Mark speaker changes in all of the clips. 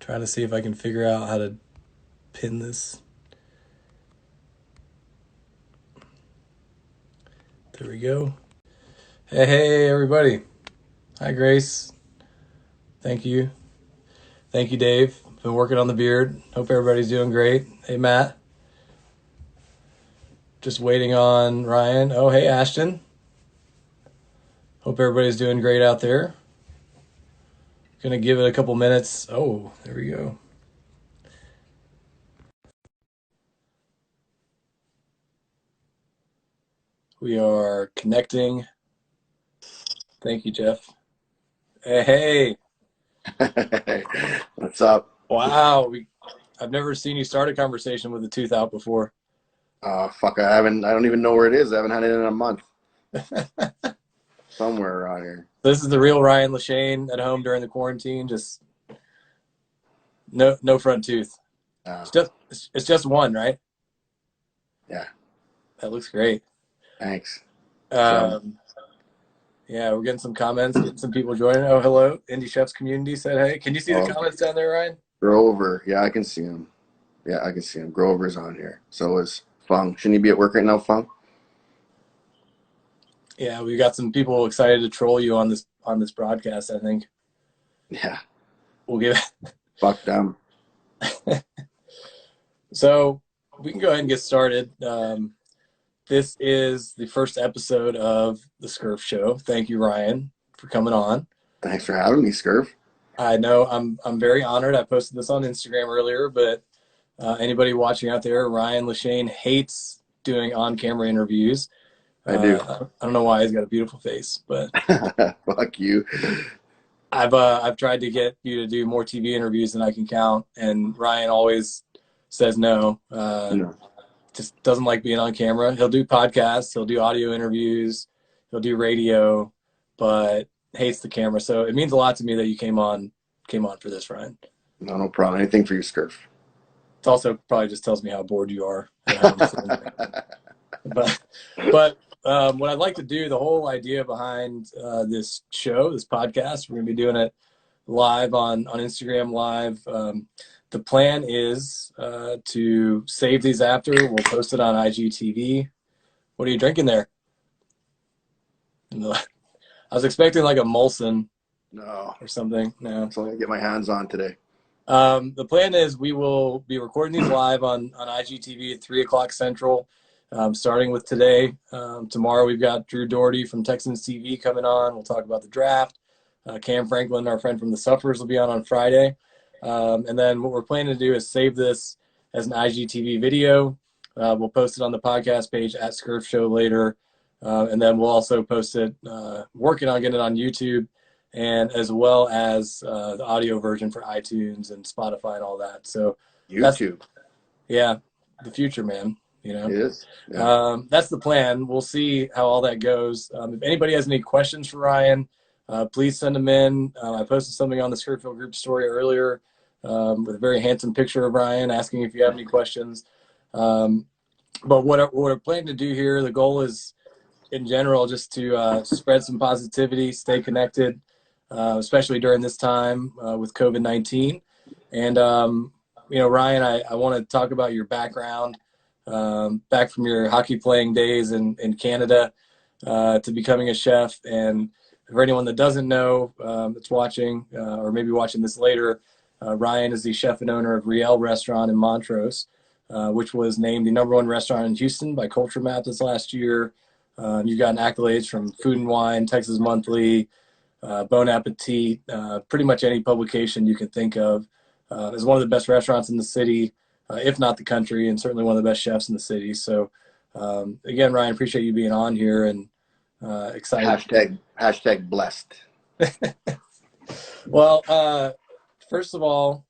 Speaker 1: Trying to see if I can figure out how to pin this. There we go. Hey, everybody. Hi, Grace. Thank you. Thank you, Dave. Been working on the beard. Hope everybody's doing great. Hey, Matt. Just waiting on Ryan. Oh, hey, Ashton. Hope everybody's doing great out there. Gonna give it a couple minutes. Oh, there we go. We are connecting. Thank you, Jeff. Hey.
Speaker 2: What's up?
Speaker 1: Wow. I've never seen you start a conversation with a tooth out before.
Speaker 2: Fuck, I don't even know where it is. I haven't had it in a month. Somewhere around here.
Speaker 1: This is the real Ryan Lachaine at home during the quarantine. Just no front tooth. It's just one, right?
Speaker 2: Yeah.
Speaker 1: That looks great.
Speaker 2: Thanks.
Speaker 1: Yeah, we're getting some comments, getting some people joining. Oh, hello. Indie Chefs community said hey. Can you see the comments down there, Ryan?
Speaker 2: Grover. Yeah, I can see him. Yeah, I can see him. Grover's on here. So is Fung. Shouldn't he be at work right now, Fung?
Speaker 1: Yeah, we got some people excited to troll you on this broadcast, I think.
Speaker 2: Yeah.
Speaker 1: We'll give
Speaker 2: it. Fuck them.
Speaker 1: So we can go ahead and get started. This is the first episode of the Scurf Show. Thank you, Ryan, for coming on.
Speaker 2: Thanks for having me, Scurf.
Speaker 1: I know I'm very honored. I posted this on Instagram earlier, but anybody watching out there, Ryan Lachaine hates doing on-camera interviews.
Speaker 2: I do.
Speaker 1: I don't know why. He's got a beautiful face, but
Speaker 2: fuck you.
Speaker 1: I've tried to get you to do more TV interviews than I can count, and Ryan always says no.
Speaker 2: No.
Speaker 1: Just doesn't like being on camera. He'll do podcasts, he'll do audio interviews, he'll do radio, but hates the camera. So it means a lot to me that you came on for this, Ryan.
Speaker 2: No problem. Anything for you, Scurf.
Speaker 1: It also probably just tells me how bored you are at home. but what I'd like to do, the whole idea behind this show, this podcast, we're going to be doing it live on Instagram Live. The plan is to save these after. We'll post it on IGTV. What are you drinking there? I was expecting like a Molson.
Speaker 2: No.
Speaker 1: Or something. No.
Speaker 2: That's all I get my hands on today.
Speaker 1: The plan is we will be recording these live on IGTV at 3 o'clock Central, starting with today. Tomorrow we've got Drew Doherty from Texans TV coming on. We'll talk about the draft. Cam Franklin, our friend from the Sufferers, will be on Friday. And then what we're planning to do is save this as an IGTV video. We'll post it on the podcast page at Scurf Show later. And then we'll also post it, working on getting it on YouTube, and as well as the audio version for iTunes and Spotify and all that. So
Speaker 2: YouTube.
Speaker 1: Yeah, the future, man. You know,
Speaker 2: it is. Yeah.
Speaker 1: That's the plan. We'll see how all that goes. If anybody has any questions for Ryan, please send them in. I posted something on the Scurfield Group story earlier with a very handsome picture of Ryan asking if you have any questions. But what we're planning to do here, the goal is, in general, just to spread some positivity, stay connected, especially during this time with COVID-19. And, Ryan, I want to talk about your background, back from your hockey playing days in Canada to becoming a chef. And for anyone that doesn't know, that's watching or maybe watching this later, Ryan is the chef and owner of Riel restaurant in Montrose, which was named the #1 restaurant in Houston by Culture Map this last year. You've gotten accolades from Food and Wine, Texas Monthly, Bon Appetit, pretty much any publication you can think of. It's one of the best restaurants in the city, if not the country, and certainly one of the best chefs in the city. So, again, Ryan, appreciate you being on here and excited.
Speaker 2: Hashtag blessed.
Speaker 1: Well, first of all,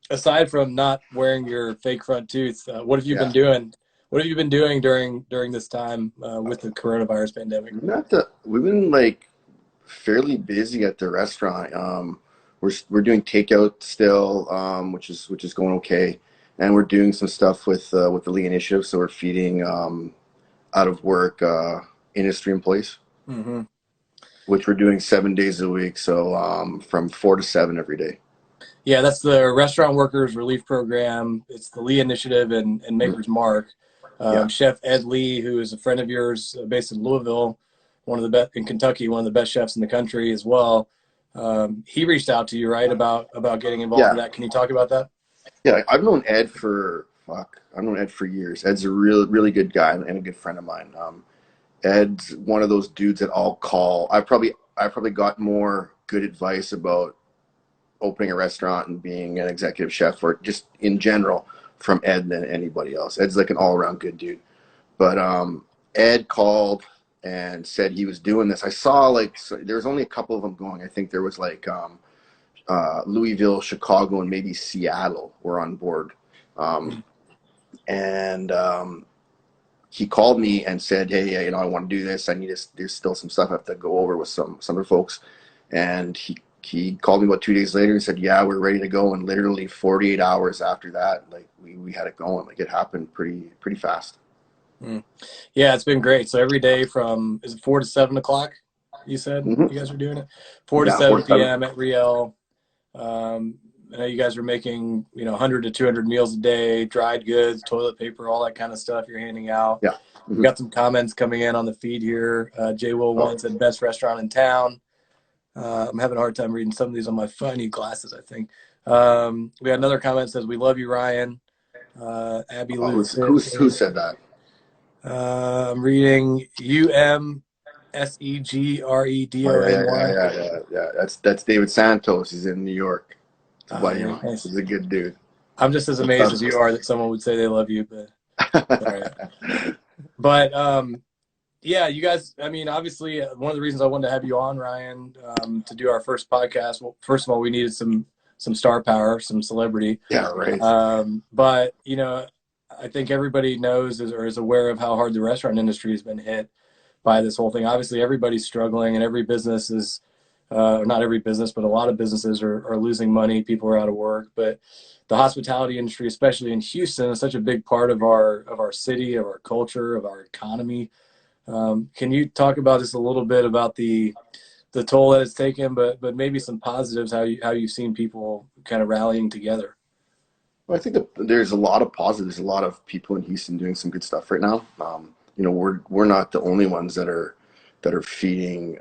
Speaker 1: aside from not wearing your fake front tooth, what have you been doing? What have you been doing during this time with the coronavirus pandemic?
Speaker 2: We've been like fairly busy at the restaurant. We're doing takeout still, which is going okay, and we're doing some stuff with the League Initiative. So we're feeding out of work industry employees, which we're doing 7 days a week. So from 4 to 7 every day.
Speaker 1: Yeah, that's the Restaurant Workers Relief Program. It's the Lee Initiative and
Speaker 2: Mhm.
Speaker 1: Maker's Mark.
Speaker 2: Yeah.
Speaker 1: Chef Ed Lee, who is a friend of yours, based in Louisville, one of the best in Kentucky, one of the best chefs in the country as well. He reached out to you, right, about getting involved in
Speaker 2: Yeah.
Speaker 1: that. Can you talk about that?
Speaker 2: Yeah. I've known Ed for years. Ed's a really good guy and a good friend of mine. Ed's one of those dudes that I'll call. I probably got more good advice about opening a restaurant and being an executive chef, or just in general, from Ed than anybody else. Ed's like an all around good dude. But Ed called and said he was doing this. I saw like there's only a couple of them going. I think there was like Louisville, Chicago, and maybe Seattle were on board. Um, and he called me and said, "Hey, I want to do this. There's still some stuff I have to go over with some other folks." And he called me about 2 days later and said, "Yeah, we're ready to go." And literally 48 hours after that, like we had it going. Like it happened pretty fast.
Speaker 1: Mm. Yeah, it's been great. So every day from, is it 4 to 7 o'clock? You said
Speaker 2: Mm-hmm.
Speaker 1: you guys are doing it 4 to
Speaker 2: Yeah, 4
Speaker 1: 7
Speaker 2: to 7.
Speaker 1: p.m. at Riel. I know you guys are making 100 to 200 meals a day, dried goods, toilet paper, all that kind of stuff you're handing out.
Speaker 2: Yeah.
Speaker 1: We
Speaker 2: Mm-hmm.
Speaker 1: got some comments coming in on the feed here. Jay Will
Speaker 2: Oh,
Speaker 1: once said best restaurant in town. I'm having a hard time reading some of these on my phone. I need glasses, I think. We had another comment that says, we love you, Ryan. Abby
Speaker 2: oh,
Speaker 1: Lou
Speaker 2: who said that?
Speaker 1: I'm reading
Speaker 2: Oh yeah, yeah, yeah,
Speaker 1: UMSEGREDONY.
Speaker 2: yeah, yeah, yeah. That's David Santos. He's in New York. It's a
Speaker 1: Oh,
Speaker 2: buddy of
Speaker 1: yeah,
Speaker 2: mine.
Speaker 1: nice.
Speaker 2: He's a good dude.
Speaker 1: I'm just as amazed as you are that someone would say they love you, but all right. But yeah, you guys, I mean, obviously, one of the reasons I wanted to have you on, Ryan, to do our first podcast, well, first of all, we needed some star power, some celebrity.
Speaker 2: Yeah, right.
Speaker 1: But, I think everybody knows or is aware of how hard the restaurant industry has been hit by this whole thing. Obviously, everybody's struggling, and every business is, not every business, but a lot of businesses are losing money. People are out of work. But the hospitality industry, especially in Houston, is such a big part of our city, of our culture, of our economy. Can you talk about just a little bit about the toll that it's taken, but maybe some positives, how you've seen people kind of rallying together?
Speaker 2: Well, I think that there's a lot of positives. There's a lot of people in Houston doing some good stuff right now. We're not the only ones that are feeding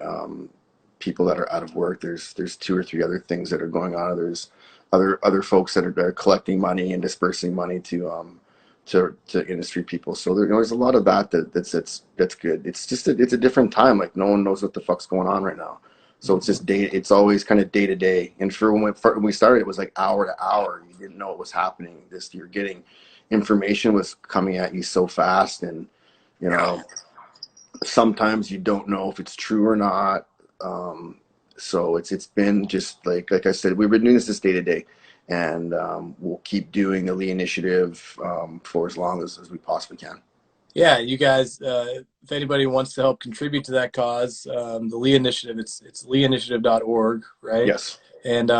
Speaker 2: people that are out of work. There's two or three other things that are going on. There's other folks that are collecting money and dispersing money to industry people. So there's a lot of that's good. It's just it's a different time. Like no one knows what the fuck's going on right now. So it's just day. It's always kind of day to day. And for when we started, it was like hour to hour. You didn't know what was happening. You're getting information was coming at you so fast, and you know sometimes you don't know if it's true or not. So it's been just like I said, we've been doing this day to day, and we'll keep doing the Lee Initiative for as long as we possibly can.
Speaker 1: Yeah, you guys, if anybody wants to help contribute to that cause, the Lee Initiative, it's leeinitiative.org, right?
Speaker 2: Yes.
Speaker 1: And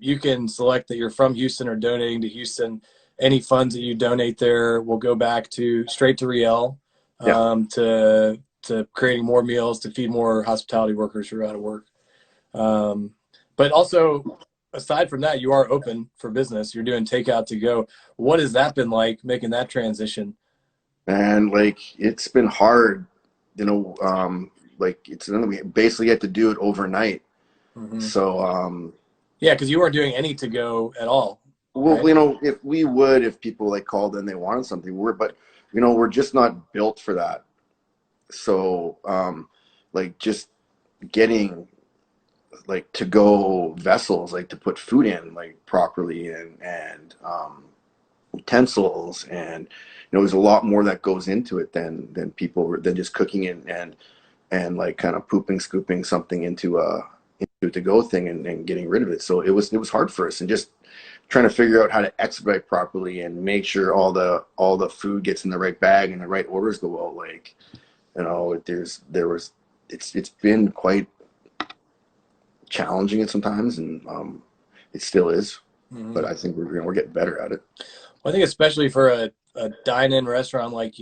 Speaker 1: you can select that you're from Houston or donating to Houston. Any funds that you donate there will go back straight to Riel,
Speaker 2: Yeah.
Speaker 1: to creating more meals to feed more hospitality workers who are out of work. But also, aside from that, you are open for business. You're doing takeout to go. What has that been like, making that transition?
Speaker 2: And like it's been hard, like we basically had to do it overnight.
Speaker 1: Mm-hmm.
Speaker 2: So
Speaker 1: Yeah, because you weren't doing any to go at all,
Speaker 2: well,
Speaker 1: right?
Speaker 2: if people like called and they wanted something, we're just not built for that. So like just getting like to go vessels like to put food in like properly, and utensils, and there's a lot more that goes into it than people than just cooking it and like kind of pooping scooping something into a to go thing, and getting rid of it. So it was hard for us, and just trying to figure out how to expedite properly and make sure all the food gets in the right bag and the right orders go out. Like it's been quite challenging at sometimes, and it still is,
Speaker 1: Mm-hmm.
Speaker 2: but I think we're getting better at it.
Speaker 1: Well, I think especially for a dine-in restaurant like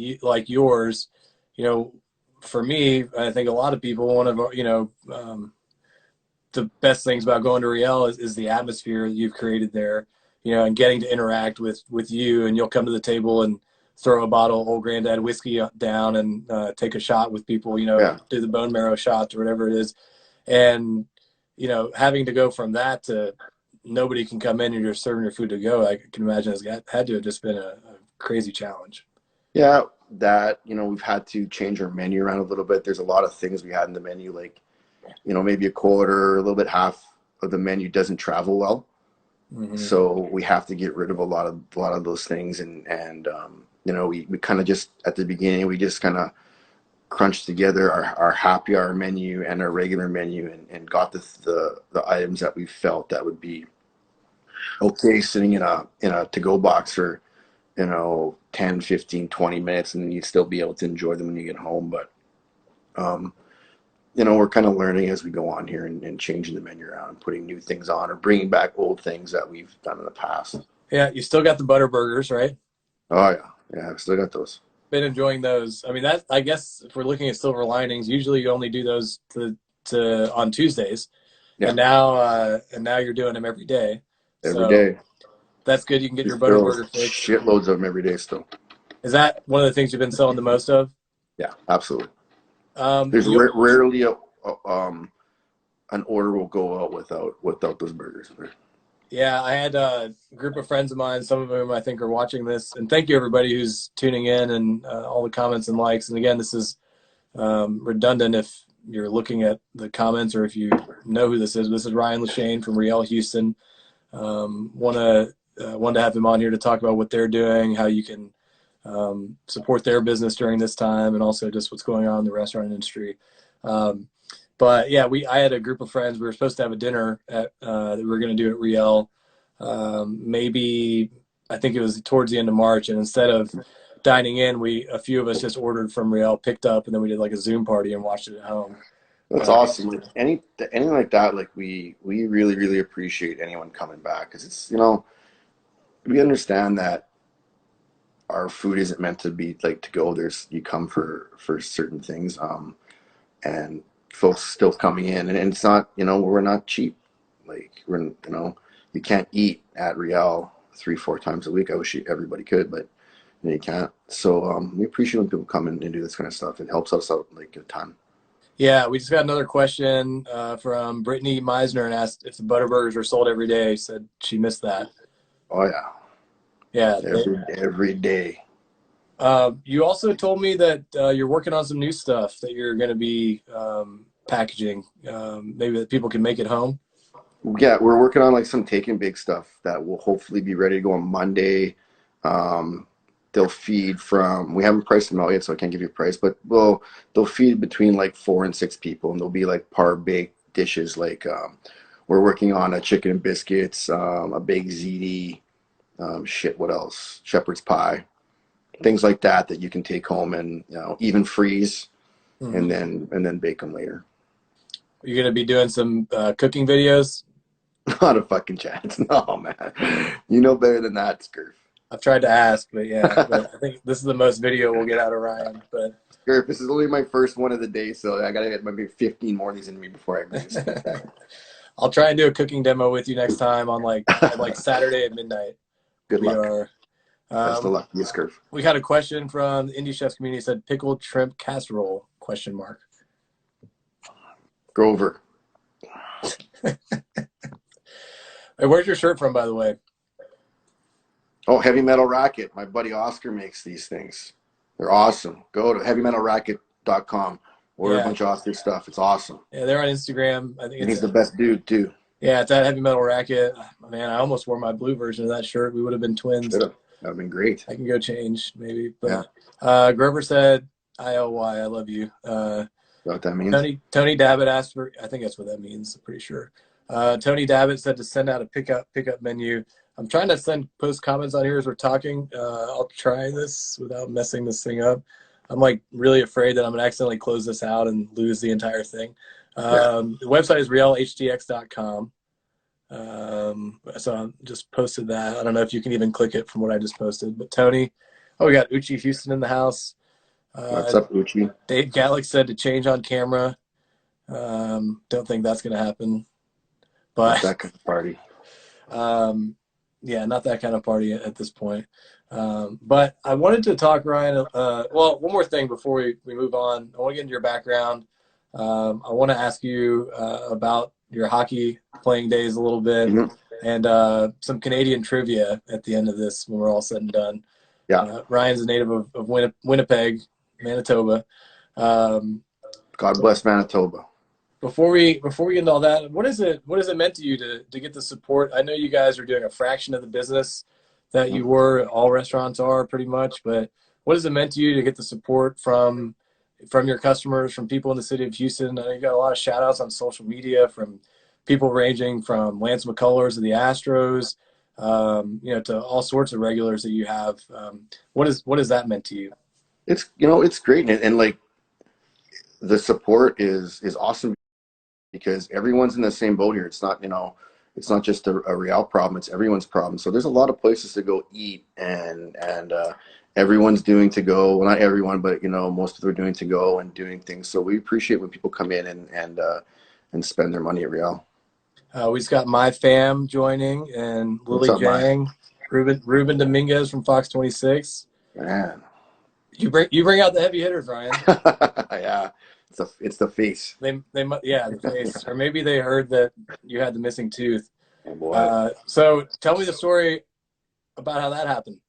Speaker 1: yours, you know, for me, I think a lot of people want to, the best things about going to Riel is the atmosphere that you've created there, you know, and getting to interact with you, and you'll come to the table and throw a bottle of old granddad whiskey down and take a shot with people, you know,
Speaker 2: Yeah.
Speaker 1: do the bone marrow shots or whatever it is. And, you know, having to go from that to nobody can come in and you're serving your food to go, I can imagine has had to have just been a crazy challenge.
Speaker 2: Yeah, that, you know, we've had to change our menu around a little bit. There's a lot of things we had in the menu, like, you know, maybe a quarter, a little bit half of the menu doesn't travel well.
Speaker 1: Mm-hmm.
Speaker 2: So we have to get rid of a lot of those things. And you know, we kind of just, at the beginning, we just kind of crunched together our happy hour menu and our regular menu, and got the items that we felt that would be okay sitting in a to-go box for, you know, 10, 15, 20 minutes, and you'd still be able to enjoy them when you get home. But um, you know, we're kind of learning as we go on here, and changing the menu around and putting new things on, or bringing back old things that we've done in the past.
Speaker 1: Yeah, you still got the butter burgers, right?
Speaker 2: Oh yeah, yeah, I've still got those.
Speaker 1: Been enjoying those. I mean, that, I guess if we're looking at silver linings, usually you only do those to on Tuesdays,
Speaker 2: Yeah,
Speaker 1: and now you're doing them every day.
Speaker 2: every
Speaker 1: So
Speaker 2: day.
Speaker 1: that's good. You can get
Speaker 2: We
Speaker 1: your butter
Speaker 2: still
Speaker 1: burger fix.
Speaker 2: shitloads of them every day still.
Speaker 1: Is that one of the things you've been selling the most of?
Speaker 2: Yeah, absolutely. There's
Speaker 1: You
Speaker 2: rarely an order will go out without those burgers.
Speaker 1: Yeah, I had a group of friends of mine, some of whom I think are watching this, and thank you everybody who's tuning in and all the comments and likes. And again, this is redundant if you're looking at the comments or if you know who this is. This is Ryan Lachaine from Riel, Houston. Want to have him on here to talk about what they're doing, how you can support their business during this time, and also just what's going on in the restaurant industry. But yeah, I had a group of friends. We were supposed to have a dinner that we were going to do at Riel. Maybe I think it was towards the end of March, and instead of dining in, a few of us just ordered from Riel, picked up, and then we did like a Zoom party and watched it at home.
Speaker 2: That's awesome. Like anything like that, like we really appreciate anyone coming back, because it's, you know, we understand that our food isn't meant to be like to go. You come for certain things, and folks still coming in, and it's not, you know, we're not cheap. Like, you know, you can't eat at Riel 3-4 times a week. I wish everybody could, but you know, you can't. So we appreciate when people come in and do this kind of stuff. It helps us out like a ton.
Speaker 1: Yeah, we just got another question from Brittany Meisner, and asked if the Butterburgers were sold every day. Said she missed that.
Speaker 2: Oh yeah,
Speaker 1: Yeah.
Speaker 2: every day.
Speaker 1: You also told me that you're working on some new stuff that you're going to be packaging. Maybe that people can make at home.
Speaker 2: Yeah, we're working on like some take and bake stuff that will hopefully be ready to go on Monday. They'll feed from, we haven't priced them out yet, so I can't give you a price, but they'll feed between like 4 and 6 people, and they'll be like par baked dishes. Like we're working on a chicken and biscuits, a baked ziti, what else? Shepherd's pie, things like that you can take home and, you know, even freeze,
Speaker 1: Mm-hmm.
Speaker 2: and then bake them later.
Speaker 1: You're going to be doing some cooking videos.
Speaker 2: Not a fucking chance. No, man. You know better than that, Scurf.
Speaker 1: I've tried to ask, but yeah, but I think this is the most video we'll get out of Ryan. But
Speaker 2: Scurf, this is only my first one of the day, so I gotta get maybe 15 more of these in me before I bring this.
Speaker 1: I'll try and do a cooking demo with you next time on like Saturday at midnight.
Speaker 2: Good
Speaker 1: We
Speaker 2: luck.
Speaker 1: are.
Speaker 2: Best of luck, yes, Scurf.
Speaker 1: We got a question from the Indie Chefs community. Said pickled shrimp casserole ?
Speaker 2: Grover.
Speaker 1: Hey, where's your shirt from, by the way?
Speaker 2: Oh, Heavy Metal Racket. My buddy Oscar makes these things. They're awesome. Go to heavymetalracket.com. Order a bunch of Oscar stuff. It's awesome.
Speaker 1: Yeah, they're on Instagram. I think
Speaker 2: he's the best dude too.
Speaker 1: Yeah, it's at Heavy Metal Racket. Man, I almost wore my blue version of that shirt. We would have been twins.
Speaker 2: Should have. That would have been great.
Speaker 1: I can go change maybe. But Grover said, "IOY, I love you."
Speaker 2: What that means?
Speaker 1: Tony Dabbit asked for. I think that's what that means. I'm pretty sure. Tony Dabbit said to send out a pickup menu. I'm trying to post comments on here as we're talking. I'll try this without messing this thing up. I'm like really afraid that I'm gonna accidentally close this out and lose the entire thing. The website is rielhdx.com. So I just posted that. I don't know if you can even click it from what I just posted. But Tony, we got Uchi Houston in the house.
Speaker 2: What's up, Uchi?
Speaker 1: Dave Gallick said to change on camera. Don't think that's gonna happen.
Speaker 2: Not
Speaker 1: but
Speaker 2: that kind of party.
Speaker 1: yeah, not that kind of party at this point. But I wanted to talk, Ryan. Well, one more thing before we move on. I want to get into your background. I want to ask you about your hockey playing days a little bit,
Speaker 2: Hmm.
Speaker 1: and some Canadian trivia at the end of this when we're all said and done.
Speaker 2: Yeah.
Speaker 1: Ryan's a native of Winnipeg, Manitoba. Um,
Speaker 2: God bless Manitoba.
Speaker 1: before we get into all that, what is it meant to you to get the support? I know you guys are doing a fraction of the business that you were. All restaurants are pretty much, but what has it meant to you to get the support from your customers, from people in the city of Houston? I know you got a lot of shout outs on social media from people ranging from Lance McCullers of the Astros, to all sorts of regulars that you have. What has that meant to you?
Speaker 2: It's great, and like the support is awesome because everyone's in the same boat here. It's not just a Riel problem; it's everyone's problem. So there's a lot of places to go eat, and everyone's doing to go. Well, not everyone, but most of them are doing to go and doing things. So we appreciate when people come in and spend their money at Riel.
Speaker 1: We just got my fam joining and
Speaker 2: What's
Speaker 1: Lily
Speaker 2: up, Mike?
Speaker 1: Jang, Ruben Dominguez from Fox 26.
Speaker 2: Man,
Speaker 1: You bring out the heavy hitters, Ryan.
Speaker 2: yeah, it's the face.
Speaker 1: Yeah, the face, or maybe they heard that you had the missing tooth.
Speaker 2: Oh boy.
Speaker 1: So tell me the story about how that happened.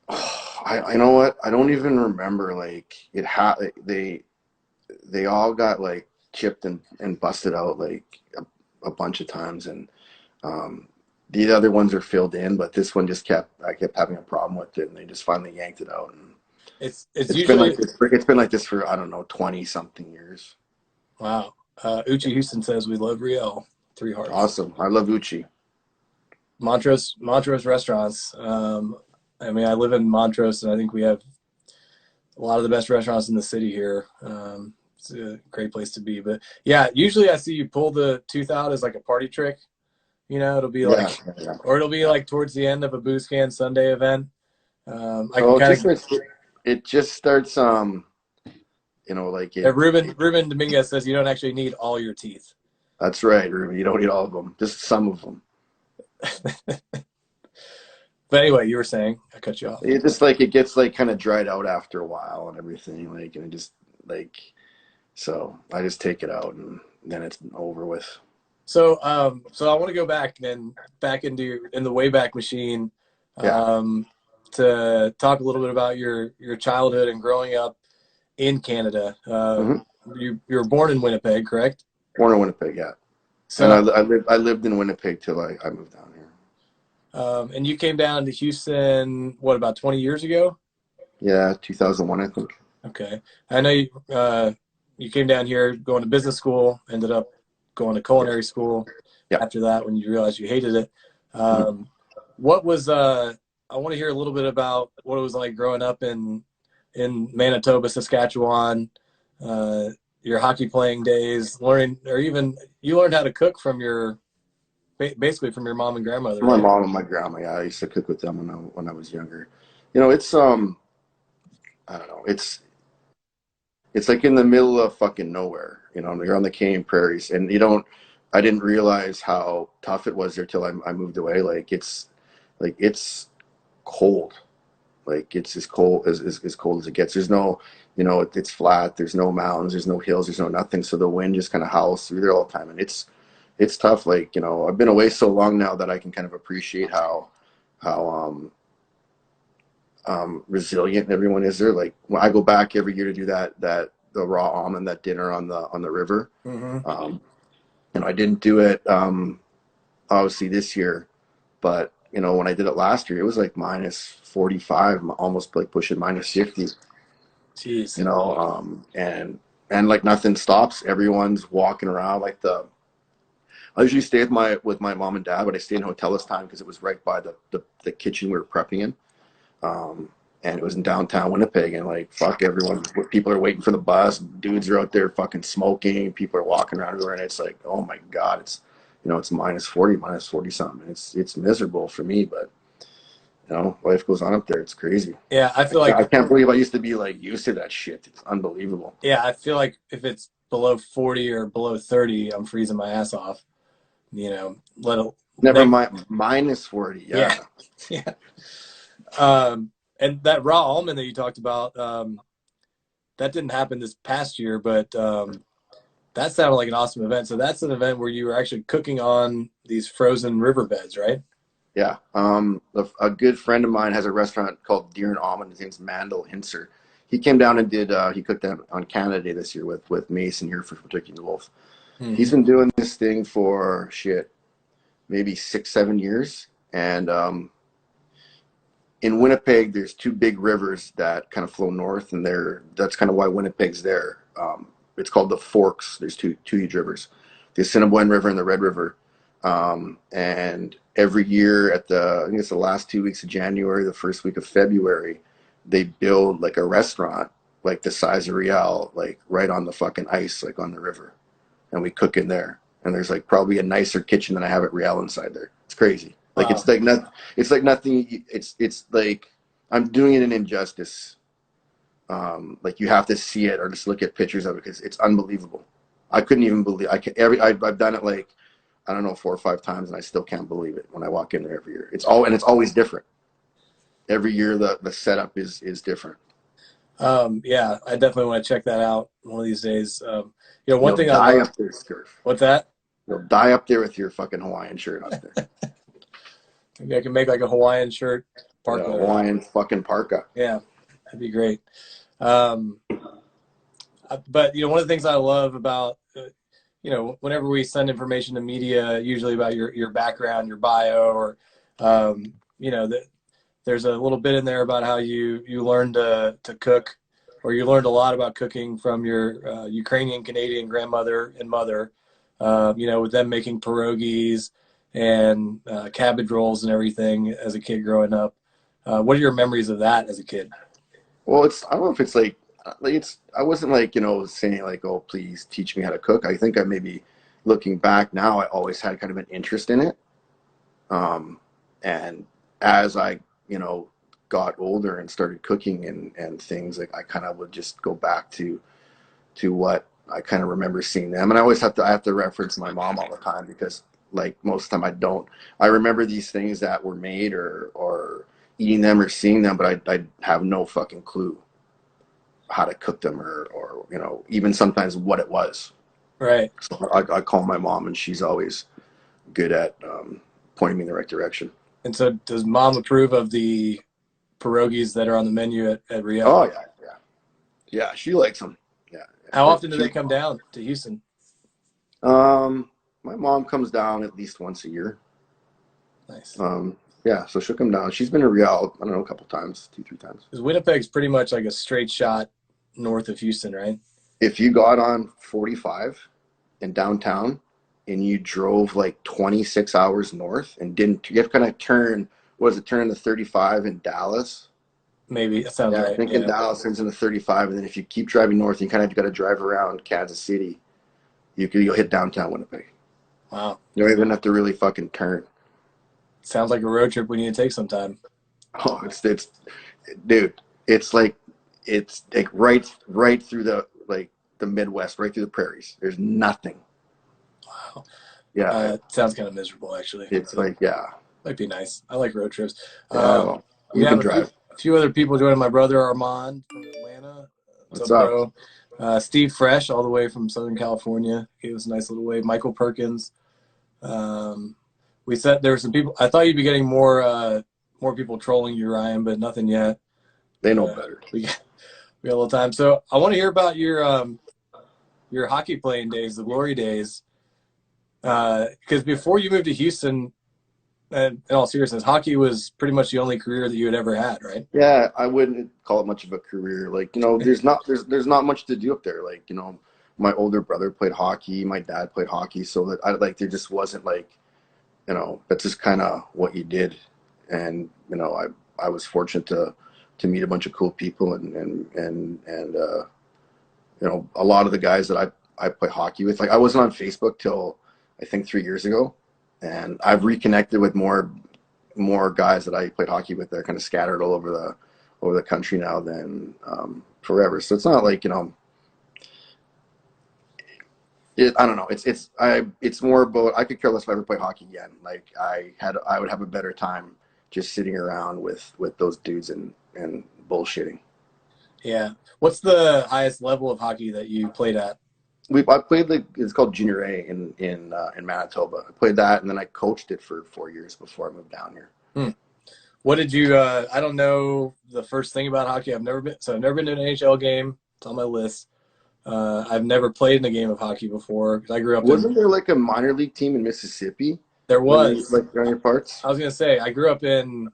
Speaker 2: I you know what? I don't even remember. Like they all got like chipped and busted out like a bunch of times, and um, the other ones are filled in, but this one I kept having a problem with it, and they just finally yanked it out. And
Speaker 1: It's usually
Speaker 2: it's been like this for I don't know 20 something years.
Speaker 1: wow. Uchi Houston says we love Riel. 3 hearts.
Speaker 2: Awesome. I love Uchi.
Speaker 1: Montrose restaurants. I mean, I live in Montrose, and I think we have a lot of the best restaurants in the city here. It's a great place to be. But yeah, usually I see you pull the tooth out as like a party trick. It'll be
Speaker 2: Yeah,
Speaker 1: like,
Speaker 2: yeah.
Speaker 1: or it'll be like towards the end of a booze can Sunday event. I can
Speaker 2: Oh,
Speaker 1: kind of.
Speaker 2: it just starts like it.
Speaker 1: Ruben Dominguez says you don't actually need all your teeth.
Speaker 2: That's right, Ruben. You don't need all of them, just some of them.
Speaker 1: But anyway, you were saying I cut you off.
Speaker 2: It just like it gets like kind of dried out after a while and everything, like, and it just like so I just take it out and then it's over with.
Speaker 1: So I want to go back in the Wayback Machine,
Speaker 2: Yeah.
Speaker 1: to talk a little bit about your childhood and growing up in Canada.
Speaker 2: Hmm.
Speaker 1: You were born in Winnipeg, correct?
Speaker 2: Born in Winnipeg, yeah. And
Speaker 1: So
Speaker 2: I lived in Winnipeg till I moved down here.
Speaker 1: and you came down to Houston, what, about 20 years ago?
Speaker 2: Yeah, 2001, I think.
Speaker 1: Okay. I know you came down here going to business school, ended up going to
Speaker 2: Yeah.
Speaker 1: culinary school
Speaker 2: Yeah.
Speaker 1: after that when you realized you hated it.
Speaker 2: Mhm.
Speaker 1: What was I want to hear a little bit about what it was like growing up in Manitoba, Saskatchewan, your hockey playing days, learning, or even you learned how to cook from basically from your mom and grandmother,
Speaker 2: My
Speaker 1: right?
Speaker 2: mom and my grandma, yeah, I used to cook with them when I was younger. It's I don't know, it's like in the middle of fucking nowhere. You're on the Canadian prairies, and I didn't realize how tough it was there till I moved away. It's cold. Like it's as cold as cold as it gets. There's no, it's flat. There's no mountains. There's no hills. There's no nothing. So the wind just kind of howls through there all the time, and it's tough. Like I've been away so long now that I can kind of appreciate how resilient everyone is there. Like when I go back every year to do the raw almond, that dinner on the river.
Speaker 1: Mm-hmm.
Speaker 2: Um, I didn't do it obviously this year, but when I did it last year, it was like minus 45, almost like pushing minus 50.
Speaker 1: Jeez.
Speaker 2: And like nothing stops. Everyone's walking around like I usually stay with my mom and dad, but I stayed in a hotel this time because it was right by the kitchen we were prepping in. And it was in downtown Winnipeg, and like fuck everyone, people are waiting for the bus, dudes are out there fucking smoking, people are walking around everywhere, and it's like, oh my god, it's minus 40, minus 40 something. It's miserable for me, but life goes on up there. It's crazy.
Speaker 1: Yeah,
Speaker 2: I can't believe I used to be like used to that shit. It's unbelievable.
Speaker 1: I feel like if it's below 40 or below 30, I'm freezing my ass off. you know, let it,
Speaker 2: Never mind -40.
Speaker 1: yeah,
Speaker 2: Yeah.
Speaker 1: yeah. And that raw almond that you talked about, that didn't happen this past year, but that sounded like an awesome event. So that's an event where you were actually cooking on these frozen riverbeds, right?
Speaker 2: Yeah. A good friend of mine has a restaurant called Deer and Almond. His name's Mandel Hinser. He came down and did. He cooked that on Canada Day this year with Mason here for Turkey the Wolf. He's
Speaker 1: Mm-hmm.
Speaker 2: been doing this thing for shit, maybe 6, 7 years. And in Winnipeg, there's two big rivers that kind of flow north, and that's kind of why Winnipeg's there. It's called the Forks. There's two huge rivers, the Assiniboine River and the Red River. And every year I think it's the last 2 weeks of January, the first week of February, they build like a restaurant like the size of Riel, like right on the fucking ice, like on the river, and we cook in there. And there's like probably a nicer kitchen than I have at Riel inside there. It's crazy. Like
Speaker 1: Wow.
Speaker 2: it's like not, it's like nothing. It's like I'm doing it an injustice. Like you have to see it or just look at pictures of it because it's unbelievable. I couldn't even believe. I've done it like I don't know 4 or 5 times and I still can't believe it when I walk in there every year. It's always different. Every year the setup is different.
Speaker 1: Yeah, I definitely want to check that out one of these days. One
Speaker 2: You'll
Speaker 1: thing I
Speaker 2: die
Speaker 1: love.
Speaker 2: up there, Scurf.
Speaker 1: What's that?
Speaker 2: You'll die up there with your fucking Hawaiian shirt up there.
Speaker 1: Maybe I can make like a Hawaiian shirt
Speaker 2: Yeah,
Speaker 1: parka.
Speaker 2: Hawaiian fucking parka.
Speaker 1: Yeah, that'd be great. Um, but one of the things I love about whenever we send information to media, usually about your background, your bio, or that there's a little bit in there about how you learned to cook, or you learned a lot about cooking from your Ukrainian Canadian grandmother and mother. With them making pierogies and cabbage rolls and everything as a kid growing up. What are your memories of that as a kid?
Speaker 2: Well, I don't know if it's like it's I wasn't like saying like, oh, please teach me how to cook. I think I maybe looking back now, I always had kind of an interest in it. And as I got older and started cooking and things, like I kind of would just go back to what I kind of remember seeing them. And I have to reference my mom all the time because like most of the time I don't. I remember these things that were made or eating them or seeing them, but I have no fucking clue how to cook them or even sometimes what it was.
Speaker 1: Right.
Speaker 2: So I call my mom and she's always good at pointing me in the right direction.
Speaker 1: And so does mom approve of the pierogies that are on the menu at
Speaker 2: Oh
Speaker 1: Riel?
Speaker 2: yeah, yeah, yeah. She likes them. Yeah,
Speaker 1: How
Speaker 2: yeah.
Speaker 1: often do they come down to Houston?
Speaker 2: My mom comes down at least once a year.
Speaker 1: Nice.
Speaker 2: Yeah, so she'll come down. She's been to Riel, I don't know, a couple times, 2, 3 times.
Speaker 1: Because Winnipeg's pretty much like a straight shot north of Houston, right?
Speaker 2: If you got on 45 in downtown and you drove like 26 hours north and didn't, you have to kind of turn, turn into 35 in Dallas?
Speaker 1: Maybe that sounds
Speaker 2: Yeah, I
Speaker 1: right.
Speaker 2: think in
Speaker 1: Yeah.
Speaker 2: Dallas turns into 35, and then if you keep driving north, you kind of got to drive around Kansas City. You'll hit downtown Winnipeg.
Speaker 1: Wow.
Speaker 2: You don't even have to really fucking turn.
Speaker 1: Sounds like a road trip we need to take sometime.
Speaker 2: Oh, dude, it's like right through the Midwest, right through the prairies. There's nothing.
Speaker 1: Wow.
Speaker 2: Yeah,
Speaker 1: It sounds kind of miserable, actually.
Speaker 2: it's
Speaker 1: But
Speaker 2: like yeah,
Speaker 1: might be nice. I like road trips.
Speaker 2: yeah. Well,
Speaker 1: We
Speaker 2: you
Speaker 1: have
Speaker 2: can drive.
Speaker 1: a few other people joining. My brother Armand from Atlanta. What's
Speaker 2: What's
Speaker 1: up,
Speaker 2: up?
Speaker 1: bro? Steve Fresh, all the way from Southern California. Gave us a nice little wave. Michael Perkins. We said there were some people. I thought you'd be getting more people trolling you, Ryan, but nothing yet.
Speaker 2: They
Speaker 1: But
Speaker 2: know better.
Speaker 1: we got a little time. So I want to hear about your hockey playing days, the glory days. Because before you moved to Houston, and in all seriousness, hockey was pretty much the only career that you had ever had, right?
Speaker 2: Yeah, I wouldn't call it much of a career. Like there's not much to do up there. Like my older brother played hockey, my dad played hockey, so that there just wasn't like that's just kind of what you did. And I was fortunate to meet a bunch of cool people and a lot of the guys that I play hockey with. Like I wasn't on Facebook till I think 3 years ago, and I've reconnected with more guys that I played hockey with. They're kind of scattered all over the country now than forever. So it's not like I don't know. It's more about I could care less if I ever play hockey again. Like I would have a better time just sitting around with those dudes and bullshitting.
Speaker 1: Yeah. What's the highest level of hockey that you played at?
Speaker 2: I played it's called Junior A in Manitoba. I played that and then I coached it for 4 years before I moved down here.
Speaker 1: Hmm. What did you? I don't know the first thing about hockey. I've never been to an NHL game. It's on my list. I've never played in a game of hockey before. I grew up in.
Speaker 2: Wasn't there like a minor league team in Mississippi
Speaker 1: There
Speaker 2: when you
Speaker 1: was.
Speaker 2: like on your parts?
Speaker 1: I was gonna say I grew up in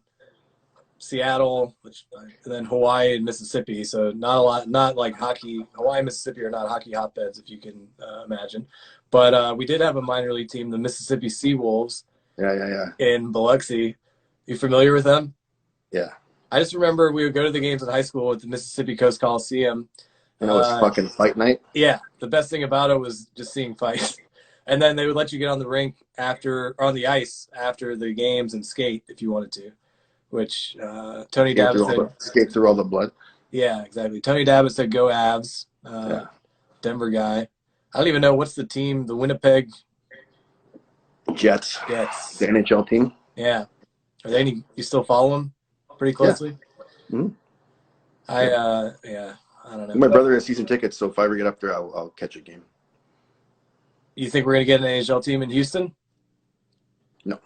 Speaker 1: Seattle, and then Hawaii and Mississippi. So not a lot. Not like hockey. Hawaii and Mississippi are not hockey hotbeds, if you can imagine. But we did have a minor league team, the Mississippi Seawolves,
Speaker 2: Yeah.
Speaker 1: in Biloxi. You familiar with them?
Speaker 2: Yeah.
Speaker 1: I just remember we would go to the games in high school at the Mississippi Coast Coliseum.
Speaker 2: And it was fucking fight night.
Speaker 1: Yeah, the best thing about it was just seeing fights. And then they would let you get on the rink on the ice after the games and skate if you wanted to, which Tony Davis said.
Speaker 2: Skate through all the blood.
Speaker 1: Yeah, exactly. Tony Davis said, "Go Avs."
Speaker 2: Yeah.
Speaker 1: Denver guy. I don't even know what's the team. The Winnipeg
Speaker 2: Jets.
Speaker 1: Jets.
Speaker 2: The NHL team.
Speaker 1: Yeah. Are they any? You still follow them pretty closely?
Speaker 2: Yeah. Mm-hmm.
Speaker 1: I don't know.
Speaker 2: My brother has season tickets, so if I ever get up there, I'll catch a game.
Speaker 1: You think we're gonna get an NHL team in Houston?
Speaker 2: No,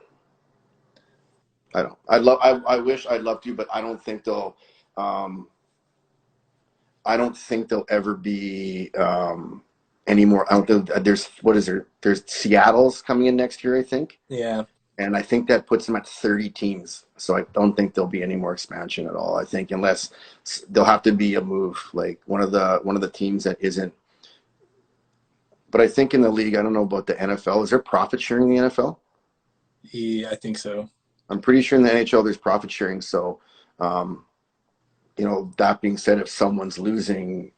Speaker 2: I don't. I wish I'd love to, but I don't think they'll. I don't think there'll ever be any more. I don't think there's what is there? There's Seattle's coming in next year, I think.
Speaker 1: Yeah.
Speaker 2: And I think that puts them at 30 teams. So I don't think there'll be any more expansion at all. I think unless there'll have to be a move, like one of the teams that isn't. But I think in the league, I don't know about the NFL. Is there profit sharing in the NFL?
Speaker 1: Yeah, I think so.
Speaker 2: I'm pretty sure in the NHL there's profit sharing. So, that being said, if someone's losing,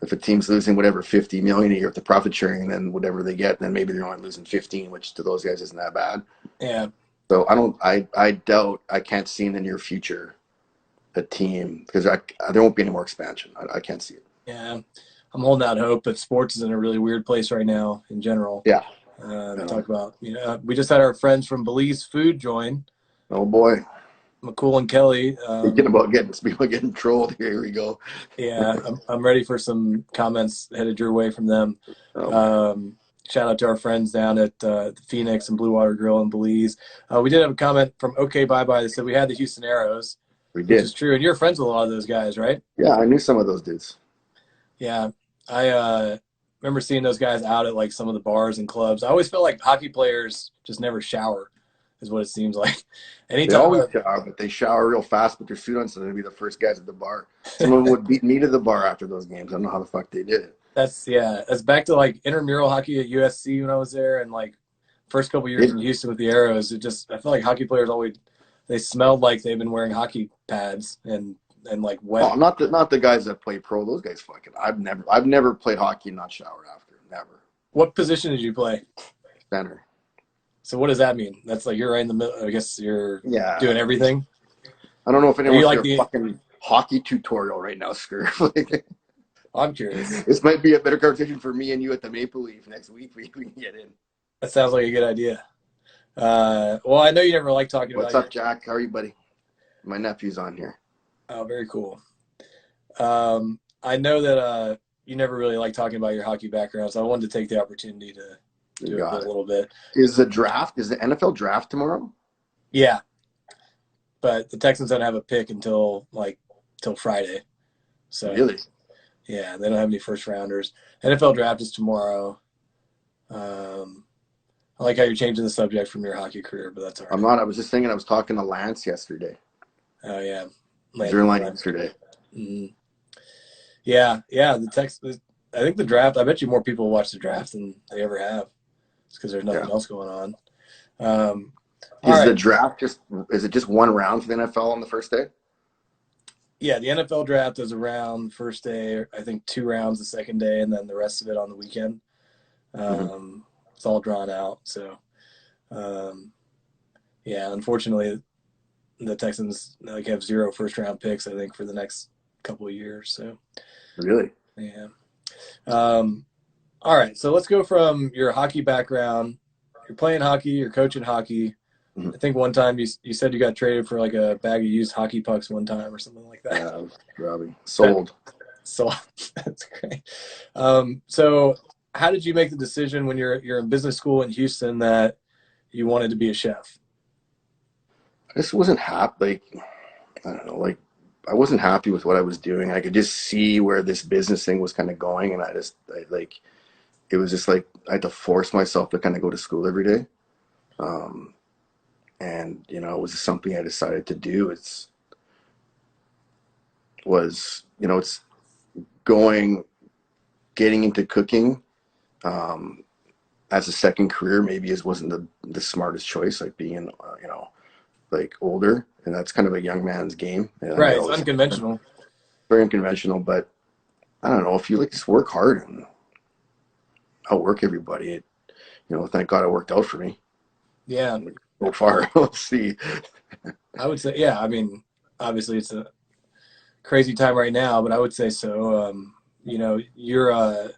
Speaker 2: if a team's losing whatever 50 million a year with the profit sharing, then whatever they get, then maybe they're only losing 15, which to those guys isn't that bad.
Speaker 1: Yeah.
Speaker 2: So I doubt, I can't see in the near future a team because there won't be any more expansion. I can't see it.
Speaker 1: Yeah. I'm holding out hope, but sports is in a really weird place right now in general.
Speaker 2: Yeah.
Speaker 1: Talk about, we just had our friends from Belize Food join.
Speaker 2: Oh boy.
Speaker 1: McCool and Kelly.
Speaker 2: Speaking about getting trolled, here we go.
Speaker 1: Yeah, I'm ready for some comments headed your way from them. Shout out to our friends down at the Phoenix and Blue Water Grill in Belize. We did have a comment from OK Bye Bye that said we had the Houston Aeros.
Speaker 2: We did.
Speaker 1: Which is true. And you're friends with a lot of those guys, right?
Speaker 2: Yeah, I knew some of those dudes.
Speaker 1: Yeah. I remember seeing those guys out at like some of the bars and clubs. I always feel like hockey players just never shower, is what it seems like.
Speaker 2: They always shower, but they shower real fast with their suit on, so they'd be the first guys at the bar. Some of them would beat me to the bar after those games. I don't know how the fuck they did it. That's
Speaker 1: back to like intramural hockey at USC when I was there, and like first couple years in Houston with the Aeros. I feel like hockey players they smelled like they've been wearing hockey pads and like wet.
Speaker 2: Oh, not the guys that play pro. Those guys fucking. I've never played hockey and not showered after. Never.
Speaker 1: What position did you play?
Speaker 2: Center.
Speaker 1: So what does that mean? That's like you're right in the middle. I guess you're doing everything.
Speaker 2: I don't know if anyone wants
Speaker 1: like
Speaker 2: a fucking hockey tutorial right now, Scurf.
Speaker 1: I'm curious.
Speaker 2: This might be a better conversation for me and you at the Maple Leaf next week. We can get in.
Speaker 1: That sounds like a good idea. Well, I know you never like talking
Speaker 2: What's
Speaker 1: about
Speaker 2: up, Jack? How are you, buddy? My nephew's on here.
Speaker 1: Oh, very cool. I know that you never really like talking about your hockey background, so I wanted to take the opportunity to do it a little bit.
Speaker 2: Is the NFL draft tomorrow?
Speaker 1: Yeah. But the Texans don't have a pick until Friday. So
Speaker 2: really?
Speaker 1: Yeah, they don't have any first rounders. NFL draft is tomorrow. I like how you're changing the subject from your hockey career, but that's all right.
Speaker 2: I'm not. I was just thinking I was talking to Lance yesterday.
Speaker 1: Oh, yeah.
Speaker 2: Line yesterday.
Speaker 1: Mm-hmm. Yeah. The Texans. I think the draft, I bet you more people watch the draft than they ever have. It's because there's nothing else going on.
Speaker 2: The draft is it just one round for the NFL on the first day?
Speaker 1: Yeah, the NFL draft is around the first day, I think 2 rounds the second day, and then the rest of it on the weekend. It's all drawn out. So, unfortunately, the Texans have 0 first-round picks, I think, for the next couple of years. So,
Speaker 2: really?
Speaker 1: Yeah. All right, so let's go from your hockey background. You're playing hockey, you're coaching hockey.
Speaker 2: Mhm.
Speaker 1: I think one time you said you got traded for like a bag of used hockey pucks one time or something like that.
Speaker 2: Yeah, Robbie. Sold.
Speaker 1: So that's great. So how did you make the decision when you're in business school in Houston that you wanted to be a chef?
Speaker 2: I just wasn't happy. Like, I don't know, like, I wasn't happy with what I was doing. I could just see where this business thing was kind of going. And like, it was just like, I had to force myself to kind of go to school every day. Um, and, you know, it was just something I decided to do. It's getting into cooking, um, as a second career, maybe it wasn't the smartest choice, like being, like older. And that's kind of a young man's game. And I
Speaker 1: Right, it's
Speaker 2: always
Speaker 1: unconventional.
Speaker 2: very unconventional, but I don't know, if you like just work hard and outwork everybody, thank God it worked out for me.
Speaker 1: Yeah,
Speaker 2: So far, we'll see.
Speaker 1: I would say, yeah. I mean, obviously it's a crazy time right now, but I would say so. You're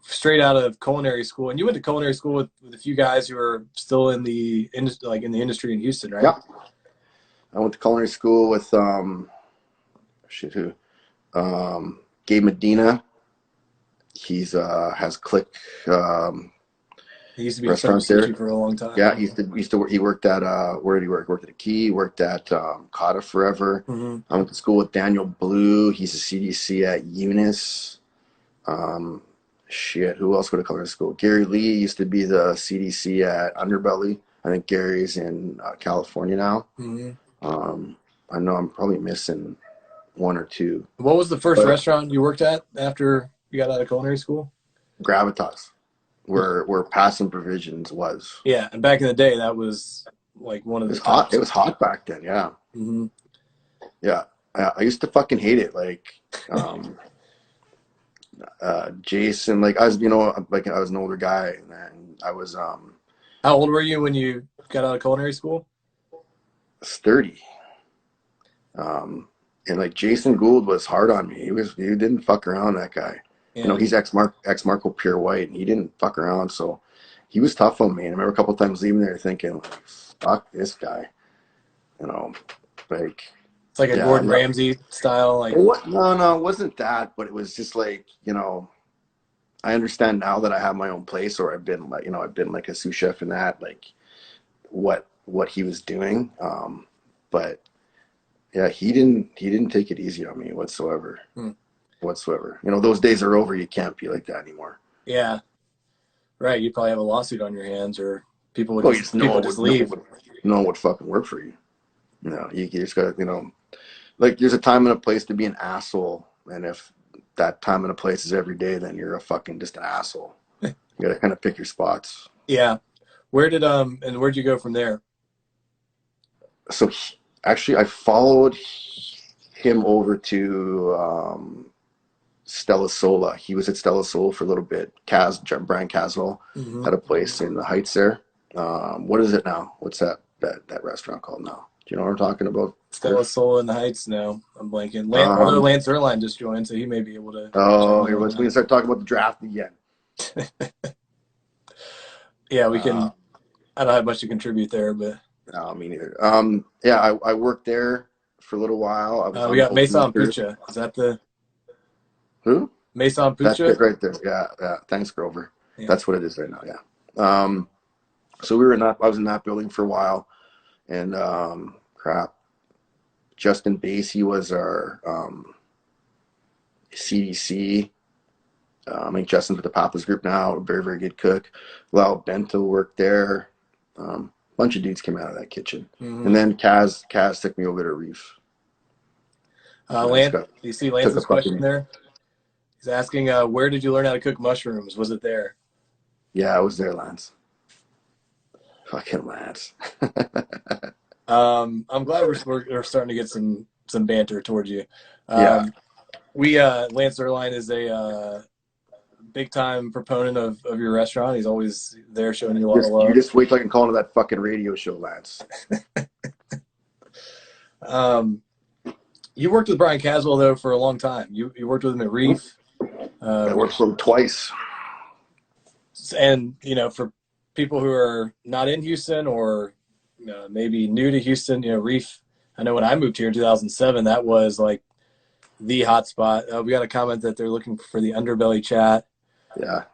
Speaker 1: straight out of culinary school, and you went to culinary school with a few guys who are still in the industry, like in the industry in Houston, right?
Speaker 2: Yeah, I went to culinary school with Gabe Medina. He's has Click
Speaker 1: He used to be in Summer
Speaker 2: restaurant there.
Speaker 1: Sushi for a long time.
Speaker 2: Yeah, he used to work. He worked at where did he work? Worked at a Key. He worked at Kata forever.
Speaker 1: Mm-hmm.
Speaker 2: I went to school with Daniel Blue. He's a CDC at Eunice. Um, who else go to culinary school? Gary Lee used to be the CDC at Underbelly. I think Gary's in California now.
Speaker 1: Mm-hmm.
Speaker 2: I know I'm probably missing one or two.
Speaker 1: What was the first
Speaker 2: But
Speaker 1: restaurant you worked at after you got out of culinary school?
Speaker 2: Gravitas, where Pass and Provisions was.
Speaker 1: Yeah, and back in the day, that was like one of
Speaker 2: It
Speaker 1: the
Speaker 2: was hot.
Speaker 1: tops.
Speaker 2: It was hot back then. Yeah,
Speaker 1: Mm-hmm.
Speaker 2: yeah. I used to fucking hate it. Like, Jason. Like I was an older guy, and I was
Speaker 1: How old were you when you got out of culinary school?
Speaker 2: 30. And like Jason Gould was hard on me. He didn't fuck around, that guy.
Speaker 1: Yeah.
Speaker 2: He's ex Marco Pure White, and he didn't fuck around. So he was tough on me. And I remember a couple of times leaving there thinking, like, fuck this guy. Like,
Speaker 1: It's like a
Speaker 2: yeah,
Speaker 1: Gordon Ramsay style, like.
Speaker 2: what? No, it wasn't that. But it was just like, I understand now that I have my own place, or I've been like a sous chef in that, like what he was doing. But yeah, he didn't take it easy on me whatsoever. Whatsoever. Those days are over. You can't be like that anymore.
Speaker 1: Yeah, right. You'd probably have a lawsuit on your hands, or people would
Speaker 2: Well,
Speaker 1: just leave.
Speaker 2: No one would fucking work for you. You just gotta, like, there's a time and a place to be an asshole, and if that time and a place is every day, then you're just an asshole. You gotta kind of pick your spots.
Speaker 1: Yeah. Where'd you go from there?
Speaker 2: So actually, I followed him over to Stella Sola. He was at Stella Sola for a little bit. Brian Caswell had a place in the Heights there. What is it now? What's that restaurant called now? Do you know what I'm talking about?
Speaker 1: Stella Sola in the Heights? No, I'm blanking. Although Lance Erline just joined, so he may be able to.
Speaker 2: Oh, here, we can start talking about the draft again.
Speaker 1: Yeah, we can. I don't have much to contribute there, but.
Speaker 2: No, me neither. Yeah, I worked there for a little while.
Speaker 1: We got Maison Pucha. Is that the
Speaker 2: who?
Speaker 1: Maison Pucha?
Speaker 2: That's it right there. Yeah. Thanks, Grover. Yeah. That's what it is right now. Yeah. So I was in that building for a while, and Justin Basie was our CDC. I mean, Justin's with the Papas Group now. A very, very good cook. Lyle Bento worked there. Bunch of dudes came out of that kitchen. And then Kaz took me over to Reef.
Speaker 1: Lance, do you see Lance's question there? He's asking, where did you learn how to cook mushrooms? Was it there?
Speaker 2: Yeah, I was there, Lance. Fucking Lance.
Speaker 1: I'm glad we're starting to get some banter towards you.
Speaker 2: Yeah.
Speaker 1: Lance Erline is a big time proponent of your restaurant. He's always there showing you a lot of love.
Speaker 2: You just wait till I can call into that fucking radio show, Lance.
Speaker 1: You worked with Brian Caswell though for a long time. You worked with him at Reef.
Speaker 2: I worked for him twice.
Speaker 1: And, for people who are not in Houston or maybe new to Houston, Reef, I know when I moved here in 2007, that was like the hot spot. We got a comment that they're looking for the underbelly chat.
Speaker 2: Yeah.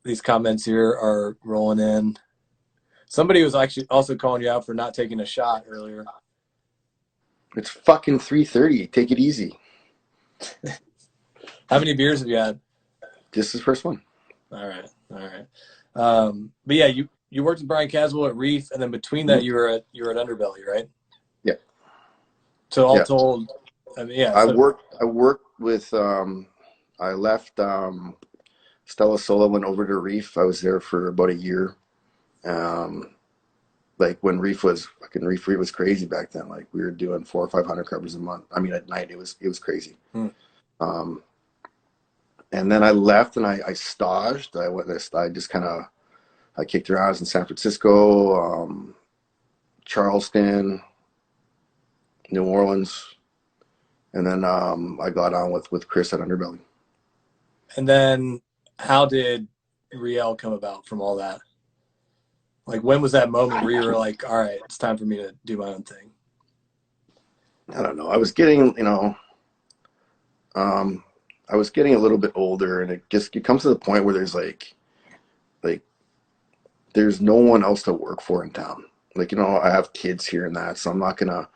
Speaker 1: These comments here are rolling in. Somebody was actually also calling you out for not taking a shot earlier.
Speaker 2: It's fucking 3:30. Take it easy.
Speaker 1: How many beers have you had?
Speaker 2: This is the first one.
Speaker 1: All right. But yeah, you worked with Brian Caswell at Reef, and then between that, you were at Underbelly, right?
Speaker 2: Yeah.
Speaker 1: So all told,
Speaker 2: I worked with. I left Stella Sola, went over to Reef. I was there for about a year. Like when Reef was crazy back then. Like we were doing 400 or 500 covers a month. I mean, at night it was crazy. And then I left and I staged. I kicked around. I was in San Francisco, Charleston, New Orleans, and then I got on with Chris at Underbelly.
Speaker 1: And then how did Riel come about from all that? Like, when was that moment where you were like, all right, it's time for me to do my own thing?
Speaker 2: I don't know. I was getting, I was getting a little bit older, and it comes to the point where there's like there's no one else to work for in town. Like, I have kids here and that, so I'm not gonna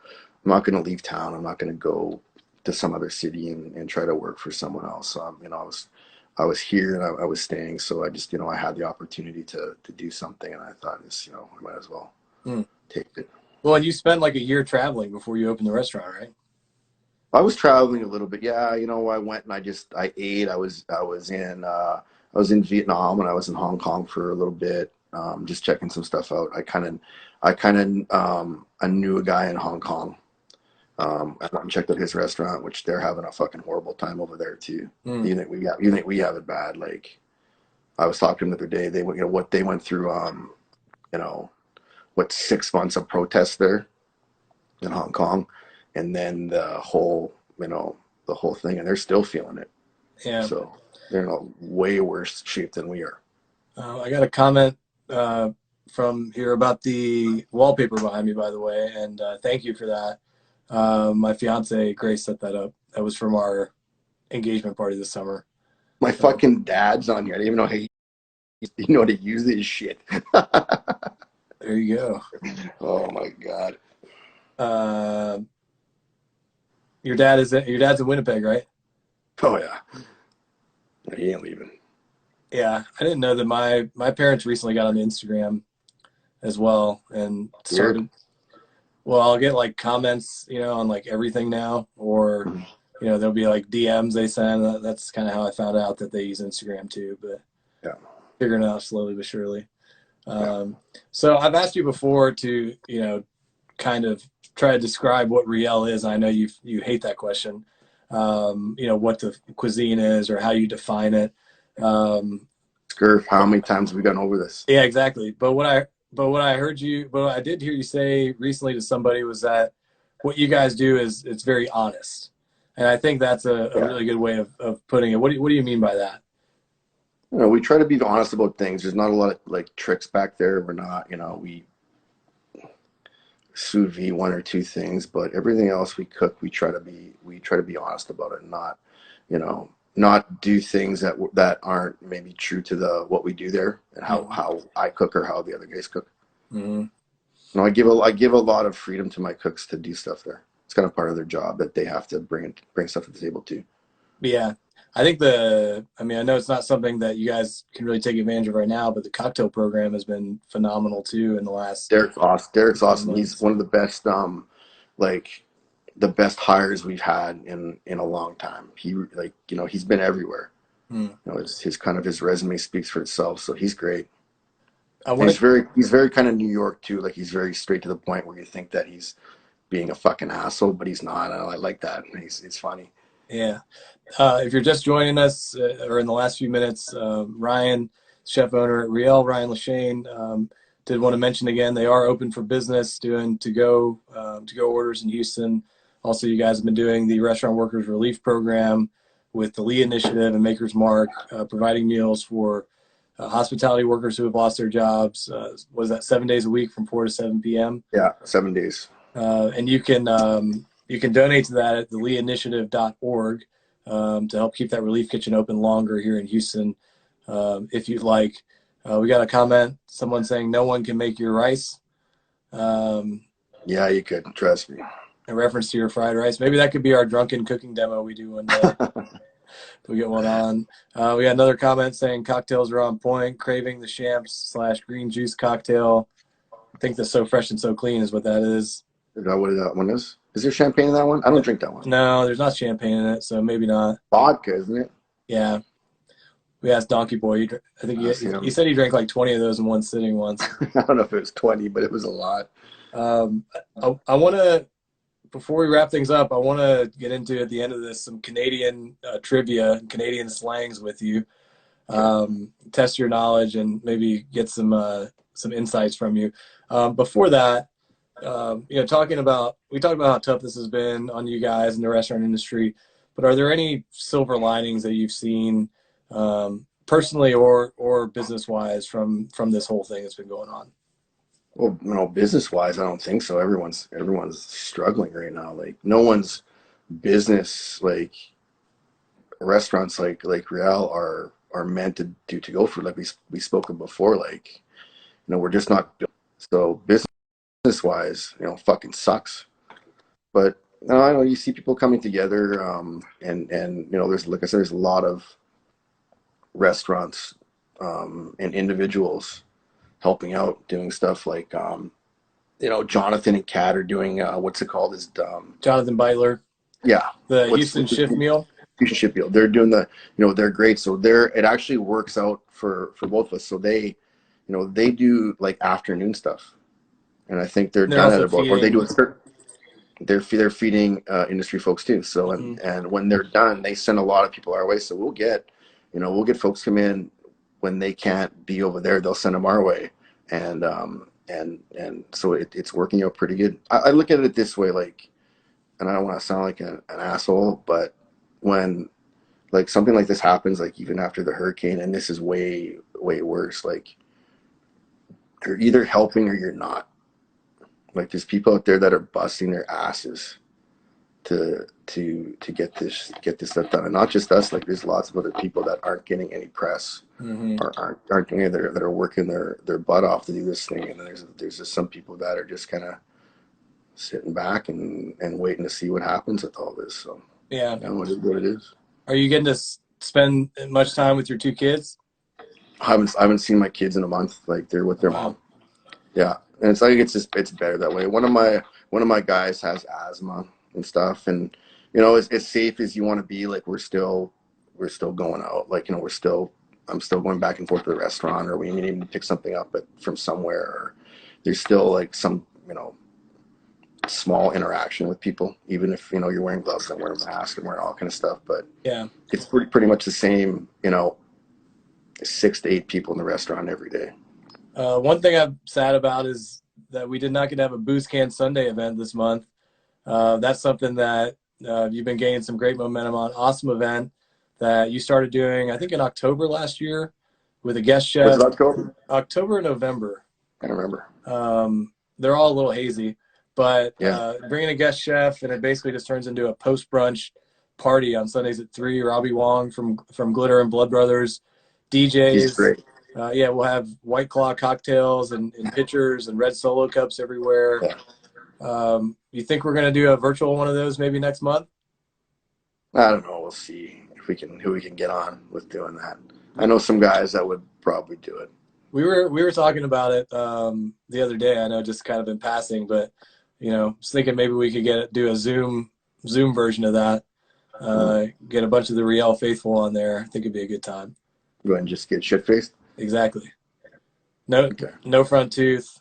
Speaker 2: leave town. I'm not gonna go to some other city and try to work for someone else. I was here and I was staying, so I just, I had the opportunity to do something, and I thought, I might as well take it.
Speaker 1: Well, and you spent like a year traveling before you opened the restaurant, right?
Speaker 2: I was traveling a little bit. Yeah, I went and I ate. I was in Vietnam and I was in Hong Kong for a little bit, just checking some stuff out. I knew a guy in Hong Kong. I went and checked out his restaurant, which they're having a fucking horrible time over there too. You think we have it bad? Like, I was talking to them the other day. They what they went through. 6 months of protests there in Hong Kong, and then the whole thing, and they're still feeling it.
Speaker 1: Yeah.
Speaker 2: So they're in a way worse shape than we are.
Speaker 1: I got a comment from here about the wallpaper behind me, by the way, and thank you for that. My fiance Grace set that up. That was from our engagement party this summer.
Speaker 2: My fucking dad's on here. I didn't even know how to use this shit.
Speaker 1: There you go.
Speaker 2: Oh my god.
Speaker 1: Your dad's in Winnipeg, right?
Speaker 2: Oh yeah. He ain't leaving.
Speaker 1: Yeah, I didn't know that my parents recently got on Instagram as well and started.
Speaker 2: Weird.
Speaker 1: Well, I'll get like comments, on like everything now, or there'll be like DMs they send. That's kind of how I found out that they use Instagram too. But
Speaker 2: yeah,
Speaker 1: figuring it out slowly but surely. So I've asked you before to kind of try to describe what Riel is. I know you hate that question. What the cuisine is or how you define it.
Speaker 2: Scurf, how many times have we gone over this?
Speaker 1: Yeah, exactly. But what I did hear you say recently to somebody was that what you guys do is it's very honest. And I think that's a really good way of putting it. What do you mean by that?
Speaker 2: We try to be honest about things. There's not a lot of like tricks back there. We're not, we sous vide one or two things, but everything else we cook, we try to be honest about it, and not do things that aren't maybe true to what we do there and how I cook or how the other guys cook.
Speaker 1: Mm-hmm.
Speaker 2: I give a lot of freedom to my cooks to do stuff there. It's kind of part of their job that they have to bring stuff to the table too.
Speaker 1: Yeah. I think I know it's not something that you guys can really take advantage of right now, but the cocktail program has been phenomenal too in the last.
Speaker 2: Derek's awesome. He's one of the best, the best hires we've had in a long time. He's been everywhere. His resume speaks for itself. So he's great. He's very kind of New York too. Like, he's very straight to the point where you think that he's being a fucking asshole, but he's not. I like that. It's funny.
Speaker 1: Yeah. If you're just joining us or in the last few minutes, Ryan, chef owner at Riel, Ryan Lachaine, did want to mention again, they are open for business, doing to-go orders in Houston. Also, you guys have been doing the Restaurant Workers Relief Program. with the Lee Initiative and Maker's Mark, providing meals for hospitality workers who have lost their jobs. Was that 7 days a week from 4 to 7 p.m.?
Speaker 2: Yeah, 7 days.
Speaker 1: And you can donate to that at theleeinitiative.org to help keep that relief kitchen open longer here in Houston, if you'd like. We got a comment, someone saying no one can make your rice.
Speaker 2: Yeah, you could, trust me.
Speaker 1: In reference to your fried rice. Maybe that could be our drunken cooking demo we do one day. We get one on. We got another comment saying cocktails are on point, craving the champs/green juice cocktail. I think the So Fresh and So Clean is what that is.
Speaker 2: Is that what that one is? Is there champagne in that one? I don't drink that one.
Speaker 1: No, there's not champagne in it, so maybe not.
Speaker 2: Vodka, isn't it?
Speaker 1: Yeah. We asked Donkey Boy. I think he said he drank like 20 of those in one sitting once.
Speaker 2: I don't know if it was 20, but it was a lot.
Speaker 1: I want to, before we wrap things up, I want to get into, at the end of this, some Canadian trivia and Canadian slangs with you. Test your knowledge and maybe get some insights from you. Before that, we talked about how tough this has been on you guys in the restaurant industry, but are there any silver linings that you've seen personally or business-wise from this whole thing that's been going on?
Speaker 2: Well, business-wise, I don't think so. Everyone's struggling right now. Like, no one's business, like restaurants like Riel are meant to go for. Like we spoke of before. Like, we're just not built. So business-wise, fucking sucks. But I know you see people coming together, and there's, like I said, there's a lot of restaurants and individuals helping out, doing stuff like Jonathan and Kat are doing what's it called? Is
Speaker 1: Jonathan Beitler.
Speaker 2: Yeah,
Speaker 1: the Houston Shift Meal.
Speaker 2: Houston Shift Meal. They're doing they're great. So it actually works out for both of us. So they do like afternoon stuff, and I think they're done at about, or they do they're feeding industry folks too. So and when they're done, they send a lot of people our way. So we'll get folks come in. When they can't be over there, they'll send them our way, and so it's working out pretty good. I look at it this way, like, and I don't want to sound like an asshole, but when like something like this happens, like even after the hurricane, and this is way worse, like you're either helping or you're not. Like, there's people out there that are busting their asses to get this stuff done, and not just us. Like, there's lots of other people that aren't getting any press, or aren't doing it, that are working their butt off to do this thing. And there's just some people that are just kind of sitting back and waiting to see what happens with all this. So
Speaker 1: yeah,
Speaker 2: what it is.
Speaker 1: Are you getting to spend much time with your two kids?
Speaker 2: I haven't seen my kids in a month. Like, they're with their mom. Yeah, and it's like it's better that way. One of my guys has asthma and stuff, and as safe as you want to be, like, we're still going out. Like, I'm still going back and forth to the restaurant, or we need to pick something up from somewhere, or there's still like some small interaction with people, even if you're wearing gloves and wearing a mask and wearing all kind of stuff. But
Speaker 1: yeah,
Speaker 2: it's pretty much the same. 6 to 8 people in the restaurant every day.
Speaker 1: One thing I'm sad about is that we did not get to have a Booze Can Sunday event this month. That's something that you've been gaining some great momentum on. Awesome event that you started doing, I think, in October last year with a guest chef.
Speaker 2: Was it October?
Speaker 1: October and November.
Speaker 2: I don't remember.
Speaker 1: They're all a little hazy, but
Speaker 2: yeah.
Speaker 1: Bringing a guest chef, and it basically just turns into a post-brunch party on Sundays at 3. Robbie Wong from Glitter and Blood Brothers, DJs.
Speaker 2: He's great.
Speaker 1: We'll have White Claw cocktails and pitchers and red Solo cups everywhere.
Speaker 2: Yeah.
Speaker 1: You think we're going to do a virtual one of those maybe next month?
Speaker 2: I don't know. We'll see who we can get on with doing that. I know some guys that would probably do it.
Speaker 1: We were talking about it the other day. I know, just kind of in passing, but was thinking maybe we could do a Zoom version of that. Get a bunch of the Riel faithful on there. I think it'd be a good time.
Speaker 2: Go ahead and just get shit faced.
Speaker 1: Exactly. No front tooth.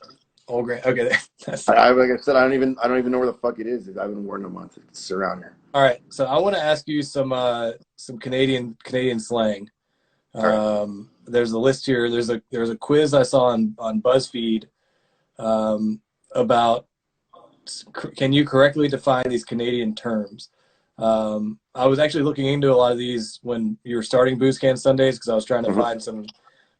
Speaker 1: Old grand. Okay, that's.
Speaker 2: Like I said, I don't even know where the fuck it is. I haven't worn in a month. It's around here.
Speaker 1: All right, so I want to ask you some Canadian slang.
Speaker 2: Right.
Speaker 1: There's a list here. There's a quiz I saw on BuzzFeed about can you correctly define these Canadian terms? I was actually looking into a lot of these when you were starting Booze Can Sundays because I was trying to find some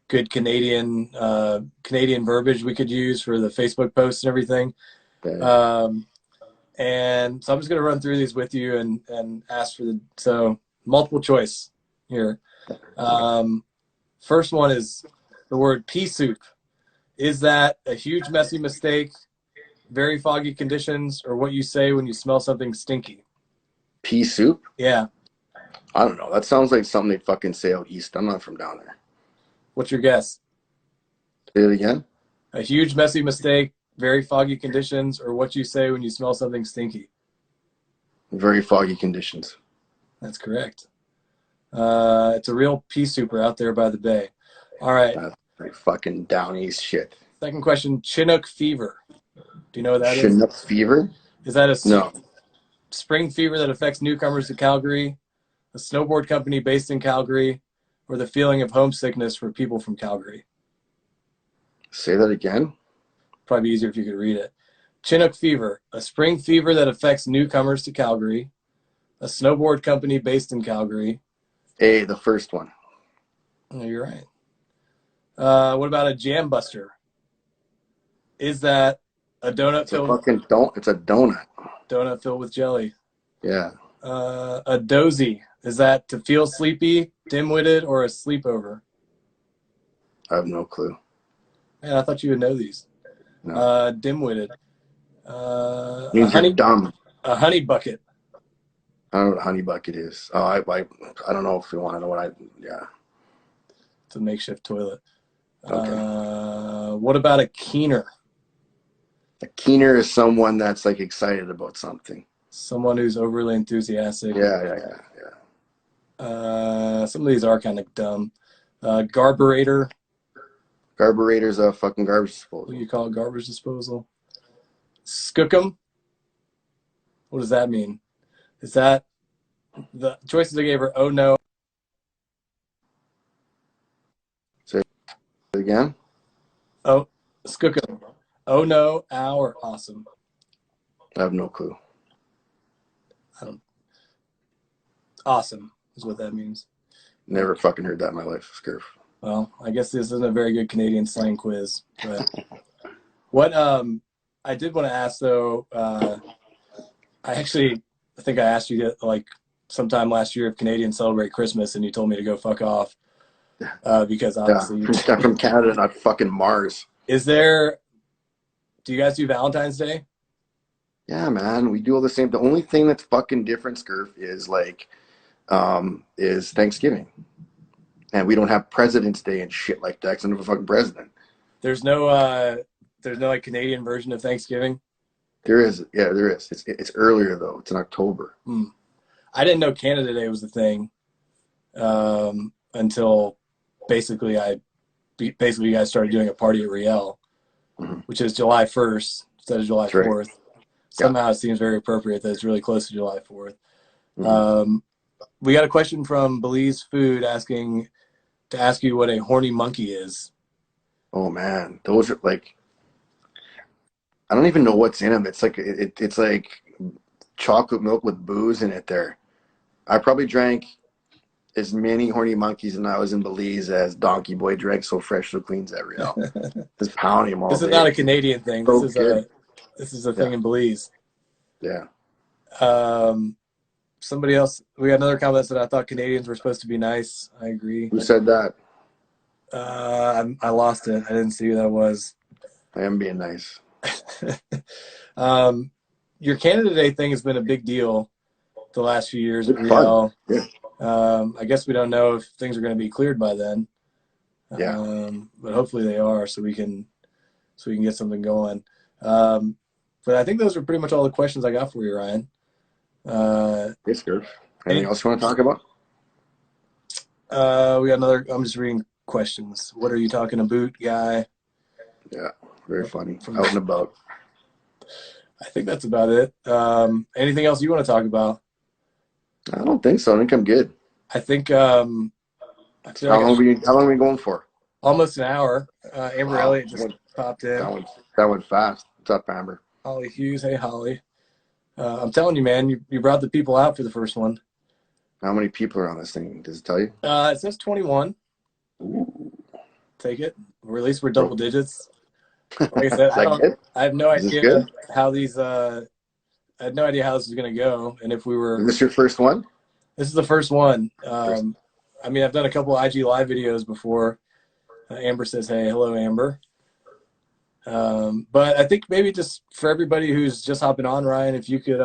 Speaker 1: good Canadian verbiage we could use for the Facebook posts and everything. And so I'm just going to run through these with you and ask for so multiple choice here. First one is the word pea soup. Is that a huge messy mistake, very foggy conditions, or what you say when you smell something stinky?
Speaker 2: Pea soup?
Speaker 1: Yeah.
Speaker 2: I don't know. That sounds like something they fucking say out east. I'm not from down there.
Speaker 1: What's your guess?
Speaker 2: Say it again.
Speaker 1: A huge messy mistake, very foggy conditions, or what you say when you smell something stinky?
Speaker 2: Very foggy conditions.
Speaker 1: That's correct. It's a real pea souper out there by the bay. All right.
Speaker 2: That's like fucking down east shit.
Speaker 1: Second question, Chinook fever. Do you know what that is?
Speaker 2: Chinook fever?
Speaker 1: Is that a
Speaker 2: No.
Speaker 1: spring fever that affects newcomers to Calgary, a snowboard company based in Calgary, or the feeling of homesickness for people from Calgary?
Speaker 2: Say that again?
Speaker 1: Probably easier if you could read it. Chinook fever, a spring fever that affects newcomers to Calgary, a snowboard company based in Calgary.
Speaker 2: The first one.
Speaker 1: Oh, you're right. What about a jam buster? Is that a donut filled?
Speaker 2: It's a donut.
Speaker 1: Donut filled with jelly.
Speaker 2: Yeah.
Speaker 1: A dozy. Is that to feel sleepy, dim-witted, or a sleepover?
Speaker 2: I have no clue.
Speaker 1: Man, I thought you would know these.
Speaker 2: No.
Speaker 1: Dim-witted.
Speaker 2: Means you're dumb.
Speaker 1: A honey bucket.
Speaker 2: I don't know what a honey bucket is. Oh, I don't know if you want to know what yeah.
Speaker 1: It's a makeshift toilet.
Speaker 2: Okay.
Speaker 1: What about a keener?
Speaker 2: A keener is someone that's like excited about something.
Speaker 1: Someone who's overly enthusiastic.
Speaker 2: Yeah.
Speaker 1: Some of these are kind of dumb. Garburator.
Speaker 2: Garburator's a fucking garbage disposal.
Speaker 1: What do you call it? Garbage disposal. Skookum. What does that mean? Is that the choices I gave her? Oh no.
Speaker 2: Say it again.
Speaker 1: Oh, skookum. Oh no, ow, or awesome.
Speaker 2: I have no clue.
Speaker 1: Awesome is what that means.
Speaker 2: Never fucking heard that in my life, Scurf.
Speaker 1: Well, I guess this isn't a very good Canadian slang quiz. But what I did want to ask though, I think I asked you like sometime last year if Canadians celebrate Christmas, and you told me to go fuck off because obviously
Speaker 2: I'm from Canada, not fucking Mars.
Speaker 1: Do you guys do Valentine's Day?
Speaker 2: Yeah, man, we do all the same. The only thing that's fucking different, Scurf, is like, is Thanksgiving, and we don't have President's Day and shit like that. 'Cause I'm a fucking president.
Speaker 1: There's no like Canadian version of Thanksgiving.
Speaker 2: There is, yeah, there is. It's earlier though. It's in October.
Speaker 1: I didn't know Canada Day was the thing until basically you guys started doing a party at Riel, which is July 1st instead of July 4th. Right. Somehow it seems very appropriate that it's really close to July 4th. We got a question from Belize Food asking to ask you what a horny monkey is.
Speaker 2: Oh man, those are like, I don't even know what's in them. It's like it's like chocolate milk with booze in it. There, I probably drank as many horny monkeys when I was in Belize as Donkey Boy drank So Fresh So Cleans at Riel. Just pounding them all.
Speaker 1: This is not a Canadian thing.
Speaker 2: So
Speaker 1: this is a thing in Belize.
Speaker 2: Yeah.
Speaker 1: Somebody else. We got another comment that I thought Canadians were supposed to be nice. I agree.
Speaker 2: Who said that?
Speaker 1: I lost it. I didn't see who that was.
Speaker 2: I am being nice.
Speaker 1: Your Canada Day thing has been a big deal the last few years at
Speaker 2: Riel. Yeah.
Speaker 1: I guess we don't know if things are going to be cleared by then.
Speaker 2: Yeah.
Speaker 1: But hopefully they are, so we can get something going. But I think those are pretty much all the questions I got for you, Ryan.
Speaker 2: Yes, Scurf. Anything else you want to talk about?
Speaker 1: We got another. I'm just reading questions. What are you talking about, guy?
Speaker 2: Yeah, very funny. Out and about.
Speaker 1: I think that's about it. Anything else you want to talk about?
Speaker 2: I don't think so. I think I'm good.
Speaker 1: I think.
Speaker 2: How long are we going for?
Speaker 1: Almost an hour. Amber Elliott just popped in.
Speaker 2: That went fast. What's up, Amber?
Speaker 1: Holly Hughes. Hey, Holly. I'm telling you, man, you brought the people out for the first one.
Speaker 2: How many people are on this thing? Does it tell you?
Speaker 1: It says 21.
Speaker 2: Ooh,
Speaker 1: Take it. Or at least we're double
Speaker 2: bro.
Speaker 1: digits. Like I said,
Speaker 2: Is that good?
Speaker 1: I have no
Speaker 2: Is this
Speaker 1: idea
Speaker 2: good?
Speaker 1: how these, I had no idea how this was going to go. And if we
Speaker 2: Is
Speaker 1: were,
Speaker 2: this your first one?
Speaker 1: this is the first one.
Speaker 2: First.
Speaker 1: I mean, I've done a couple of IG live videos before. Amber says, hey, hello, Amber. But I think maybe just for everybody who's just hopping on, Ryan, if you could,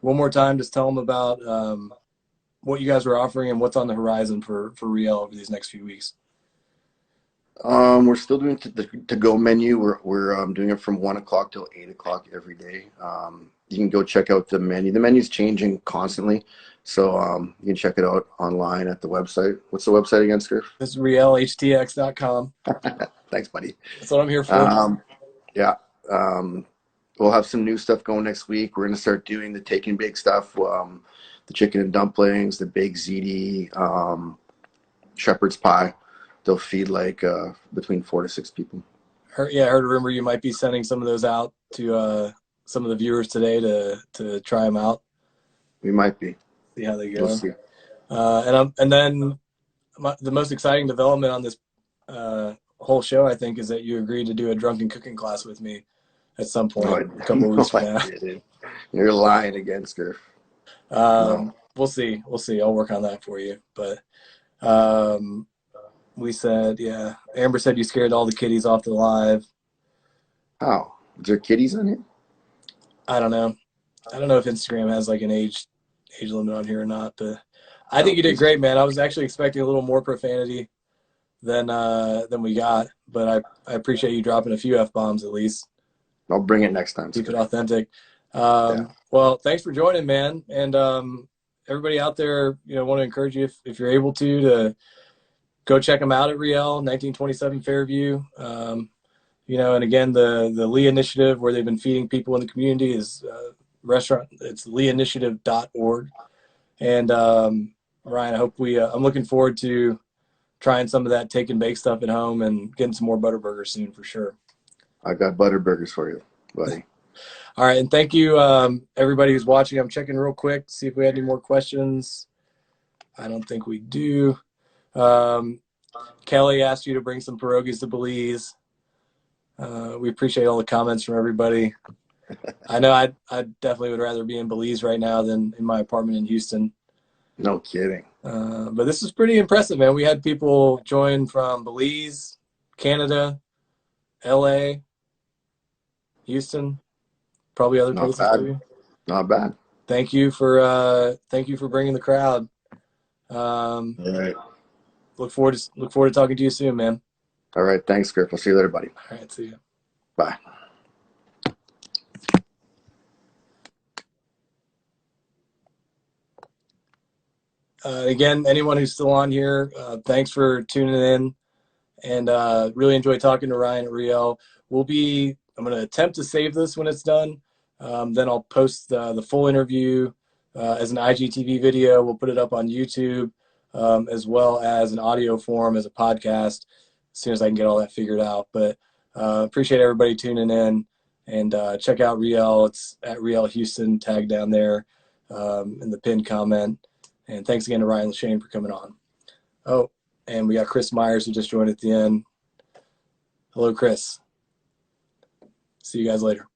Speaker 1: one more time, just tell them about what you guys were offering and what's on the horizon for Riel over these next few weeks.
Speaker 2: We're still doing the to-go menu. We're doing it from 1 o'clock till 8 o'clock every day. You can go check out the menu. The menu's changing constantly, so you can check it out online at the website. What's the website again, Scurf?
Speaker 1: This is rielhtx.com.
Speaker 2: Thanks, buddy.
Speaker 1: That's what I'm here for.
Speaker 2: Yeah. We'll have some new stuff going next week. We're gonna start doing the take and bake stuff. The chicken and dumplings, the baked ziti, shepherd's pie. They'll feed like between 4 to 6 people.
Speaker 1: I heard a rumor you might be sending some of those out to some of the viewers today to try them out,
Speaker 2: We might be.
Speaker 1: see how they
Speaker 2: We'll
Speaker 1: go.
Speaker 2: see.
Speaker 1: And then the most exciting development on this whole show, I think, is that you agreed to do a drunken cooking class with me at some point a couple of weeks from now.
Speaker 2: You're lying again, Scurf. No.
Speaker 1: We'll see. We'll see. I'll work on that for you. But we said, yeah. Amber said you scared all the kiddies off the live.
Speaker 2: How? Is there kitties on here?
Speaker 1: I don't know. I don't know if Instagram has like an age limit on here or not, but I think you did great, man. I was actually expecting a little more profanity than we got, but I appreciate you dropping a few F-bombs at least.
Speaker 2: I'll bring it next time.
Speaker 1: Keep it authentic. Well, thanks for joining, man. And everybody out there, want to encourage you if you're able to go check them out at Riel, 1927 Fairview. And again, the Lee Initiative, where they've been feeding people in the community, is restaurant. It's leeinitiative.org. And Ryan, I hope I'm looking forward to trying some of that take and bake stuff at home and getting some more butter burgers soon for sure.
Speaker 2: I got butter burgers for you, buddy.
Speaker 1: All right, and thank you, everybody who's watching. I'm checking real quick, see if we had any more questions. I don't think we do. Kelly asked you to bring some pierogies to Belize. We appreciate all the comments from everybody. I know I definitely would rather be in Belize right now than in my apartment in Houston.
Speaker 2: No kidding.
Speaker 1: But this is pretty impressive, man. We had people join from Belize, Canada, LA, Houston, probably other places too.
Speaker 2: Not bad.
Speaker 1: Thank you for bringing the crowd.
Speaker 2: All right.
Speaker 1: Look forward to talking to you soon, man.
Speaker 2: All right. Thanks, Scurf. I'll see you later, buddy.
Speaker 1: All right, see you.
Speaker 2: Bye.
Speaker 1: Again, anyone who's still on here, thanks for tuning in, and really enjoy talking to Ryan at Riel. I'm going to attempt to save this when it's done. Then I'll post the full interview as an IGTV video. We'll put it up on YouTube as well as an audio form as a podcast as soon as I can get all that figured out. But appreciate everybody tuning in, and check out Riel. It's at Riel Houston, tag down there in the pinned comment. And thanks again to Ryan Lachaine for coming on. Oh, and we got Chris Myers who just joined at the end. Hello, Chris. See you guys later.